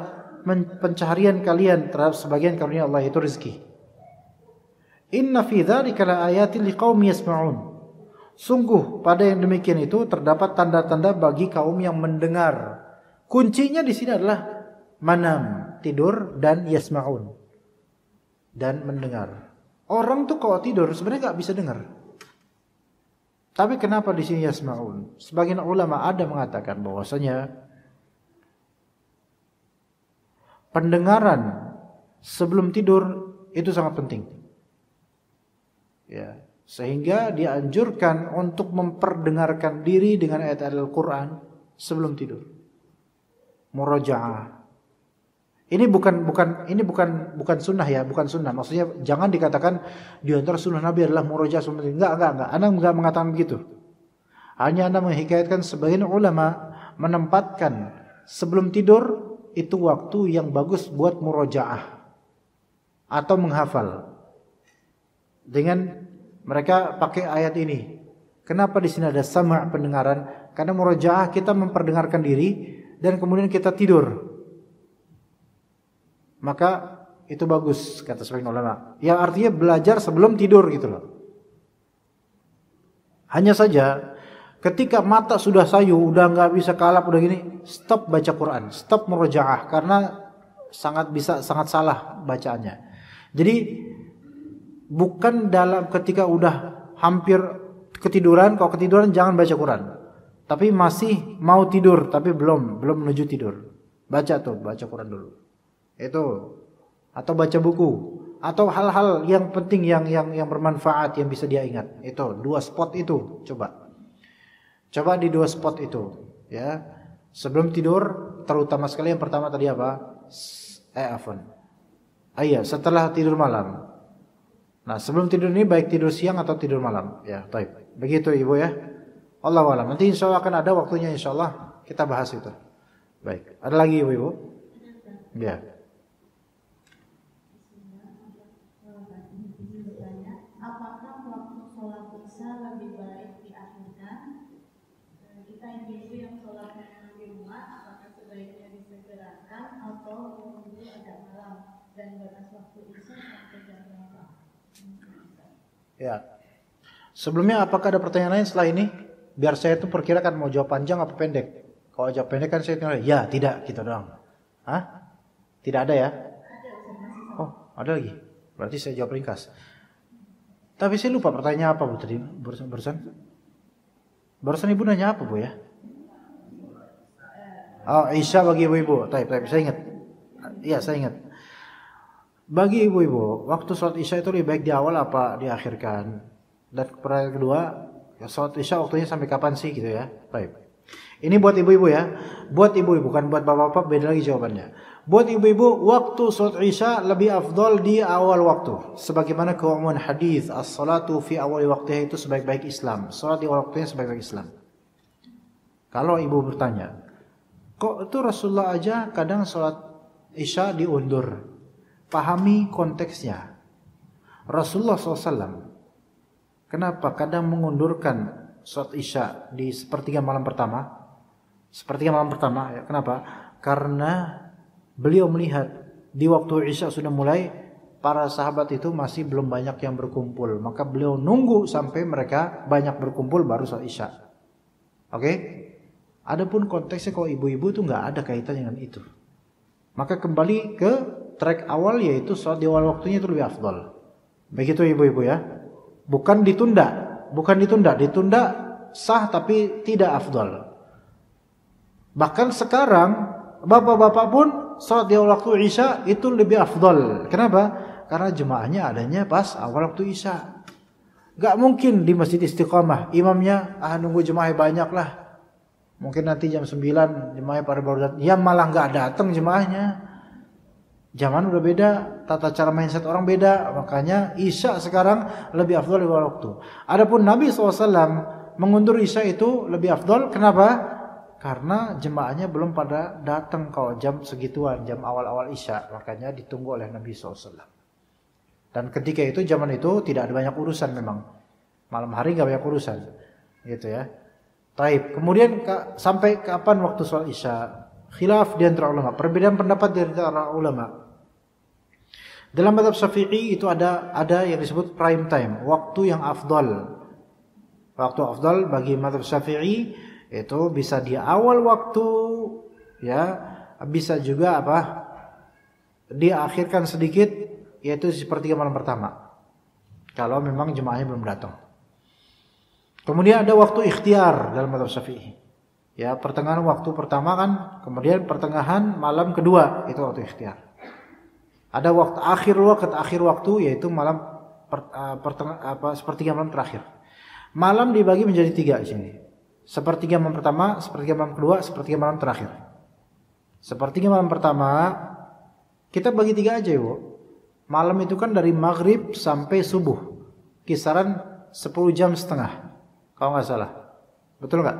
pencaharian kalian terhadap sebagian karunia Allah, itu rezeki. Inna fi dzalika laayatin liqaumin yasma'un. Sungguh pada yang demikian itu terdapat tanda-tanda bagi kaum yang mendengar. Kuncinya di sini adalah manam, tidur, dan yasma'un, dan mendengar. Orang tuh kalau tidur sebenarnya nggak bisa dengar. Tapi kenapa di sini yasma'un? Sebagian ulama ada mengatakan bahwasanya pendengaran sebelum tidur itu sangat penting. Ya, sehingga dianjurkan untuk memperdengarkan diri dengan ayat-ayat Al-Qur'an sebelum tidur. Murojaah. Ini bukan sunnah ya, bukan sunnah. Maksudnya jangan dikatakan di antara sunnah Nabi adalah murojaah sebelum tidur. Enggak. Anda enggak mengatakan begitu. Hanya Anda menghikayatkan sebagian ulama menempatkan sebelum tidur itu waktu yang bagus buat murojaah atau menghafal. Dengan mereka pakai ayat ini. Kenapa di sini ada sama' pendengaran? Karena murojaah kita memperdengarkan diri dan kemudian kita tidur. Maka itu bagus kata sebagian ulama. Yang artinya belajar sebelum tidur gitu loh. Hanya saja ketika mata sudah sayu, udah nggak bisa kalap, udah gini, stop baca Quran, stop murojaah, karena sangat salah bacaannya. Jadi bukan dalam ketika udah hampir ketiduran, kalau ketiduran jangan baca Quran. Tapi masih mau tidur, tapi belum menuju tidur. Baca Quran dulu. Itu, atau baca buku, atau hal-hal yang penting yang bermanfaat yang bisa dia ingat. Itu 2 spot itu, coba di 2 spot itu, ya. Sebelum tidur, terutama sekali yang pertama tadi apa? Iya, setelah tidur malam. Nah, sebelum tidur ini baik tidur siang atau tidur malam. Ya, baik. Begitu Ibu ya. Allahu a'lam. Nanti insya Allah akan ada waktunya, insya Allah kita bahas itu. Baik. Ada lagi Ibu? Ya. Apakah waktu sholat isya lebih baik diakhirkan? Kita ibu yang sholatnya di rumah, apakah sebaiknya disegerakan atau menunggu agak malam dan batas waktu isya sampai jam berapa? Ya. Sebelumnya apakah ada pertanyaan lain setelah ini? Biar saya itu perkirakan mau jawab panjang apa pendek. Kalau jawab pendek kan saya tinggal ya, tidak, gitu doang. Hah? Tidak ada ya? Oh, ada lagi. Berarti saya jawab ringkas. Tapi saya lupa pertanyaan apa Bu tadi barusan. Barusan Ibu nanya apa Bu ya? Oh, Isya bagi ibu-ibu. Taib, saya ingat. Iya, saya ingat. Bagi ibu-ibu, waktu sholat Isya itu lebih baik di awal apa diakhirkan? Dan pertanyaan kedua, ya sholat Isya waktunya sampai kapan sih gitu ya? Taib. Ini buat ibu-ibu ya. Buat ibu-ibu, bukan buat bapak-bapak, beda lagi jawabannya. Buat ibu-ibu, waktu sholat Isya lebih afdal di awal waktu. Sebagaimana keumuman hadis, as-salatu fi awal waktiha itu sebaik-baik Islam. Salat di awal waktunya sebaik-baik Islam. Kalau ibu bertanya, kok itu Rasulullah aja kadang sholat Isya diundur? Pahami konteksnya. Rasulullah SAW kenapa kadang mengundurkan sholat Isya di sepertiga malam pertama? Sepertiga malam pertama, ya. Kenapa? Karena beliau melihat di waktu Isya sudah mulai, para sahabat itu masih belum banyak yang berkumpul. Maka beliau nunggu sampai mereka banyak berkumpul baru sholat Isya. Oke? Adapun konteksnya kalau ibu-ibu itu nggak ada kaitannya dengan itu. Maka kembali ke track awal, yaitu sholat di awal waktunya itu lebih afdal. Begitu ibu-ibu ya. Bukan ditunda. Ditunda sah tapi tidak afdal. Bahkan sekarang bapak-bapak pun sholat di awal waktu Isya itu lebih afdal. Kenapa? Karena jemaahnya adanya pas awal waktu Isya. Gak mungkin di Masjid Istiqomah imamnya nunggu jemaah banyak lah. Mungkin nanti jam 9 jemaahnya pada baru datang. Ya malah gak datang jemaahnya. Zaman udah beda, tata cara mindset orang beda. Makanya Isya sekarang lebih afdal di awal waktu. Adapun Nabi SAW mengundur Isya itu lebih afdal. Kenapa? Karena jemaahnya belum pada datang kalau jam segituan, jam awal-awal Isya. Makanya ditunggu oleh Nabi SAW. Dan ketika itu, zaman itu tidak ada banyak urusan memang. Malam hari gak banyak urusan. Gitu ya. Taib. Kemudian sampai kapan waktu sholat Isya? Khilaf di antara ulama. Perbedaan pendapat di antara ulama. Dalam mazhab Syafi'i itu ada yang disebut prime time. Waktu yang afdal. Waktu afdal bagi mazhab Syafi'i itu bisa di awal waktu, ya, bisa juga diakhirkan sedikit, yaitu sepertiga malam pertama. Kalau memang jemaahnya belum datang. Kemudian ada waktu ikhtiar dalam mazhab Syafi'i. Ya, pertengahan waktu pertama kan, kemudian pertengahan malam kedua itu waktu ikhtiar. Ada waktu akhir waktu yaitu malam sepertiga malam terakhir. Malam dibagi menjadi 3 di sini. Sepertiga malam pertama, sepertiga malam kedua, sepertiga malam terakhir. Sepertiga malam pertama kita bagi 3 aja, Ibu. Malam itu kan dari maghrib sampai subuh, kisaran 10 jam setengah, kalau nggak salah. Betul nggak?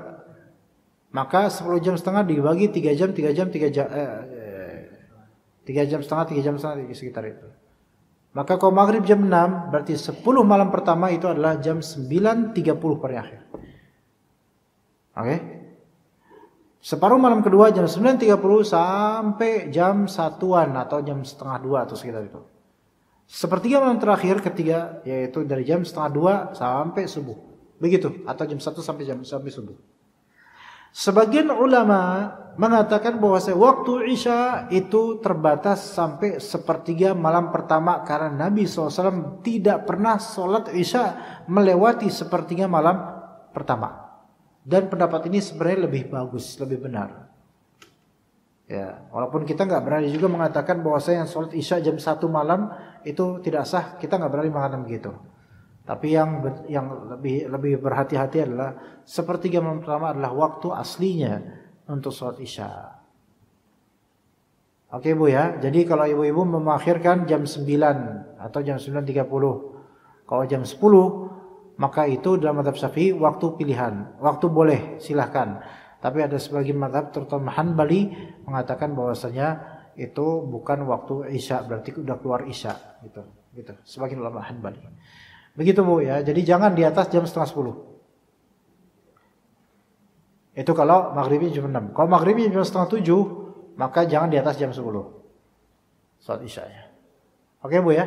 Maka 10 jam setengah dibagi 3 jam, 3 jam setengah, 3 jam setengah sekitar itu. Maka kalau maghrib jam 6, berarti 10 malam pertama itu adalah jam 9.30 paling akhir. Oke. Separuh malam kedua jam 9.30 sampai jam 1-an atau jam setengah 2 atau sekitar itu. Sepertiga malam terakhir ketiga yaitu dari jam setengah 2 sampai subuh. Begitu, atau jam 1 sampai subuh. Sebagian ulama mengatakan bahwa waktu Isya itu terbatas sampai sepertiga malam pertama karena Nabi SAW tidak pernah sholat Isya melewati sepertiga malam pertama. Dan pendapat ini sebenarnya lebih bagus, lebih benar. Ya, walaupun kita nggak berani juga mengatakan bahwa yang sholat Isya jam 1 malam itu tidak sah, kita nggak berani mengatakan begitu. Tapi yang lebih berhati-hati adalah sepertiga malam pertama adalah waktu aslinya untuk sholat isya. Oke Bu ya, jadi kalau ibu-ibu mengakhirkan jam 9 atau jam 9.30, kalau jam 10, maka itu dalam mazhab Syafi'i waktu pilihan, waktu boleh, silahkan. Tapi ada sebagian mazhab terutama Hanbali mengatakan bahwasanya itu bukan waktu isya, berarti udah keluar isya gitu. Sebagian ulama Hanbali. Begitu Bu ya. Jadi jangan di atas jam setengah 10. Itu kalau maghribi jam 6. Kalau maghribi jam setengah 7, maka jangan di atas jam 10. Salat isya-nya. Oke Bu ya.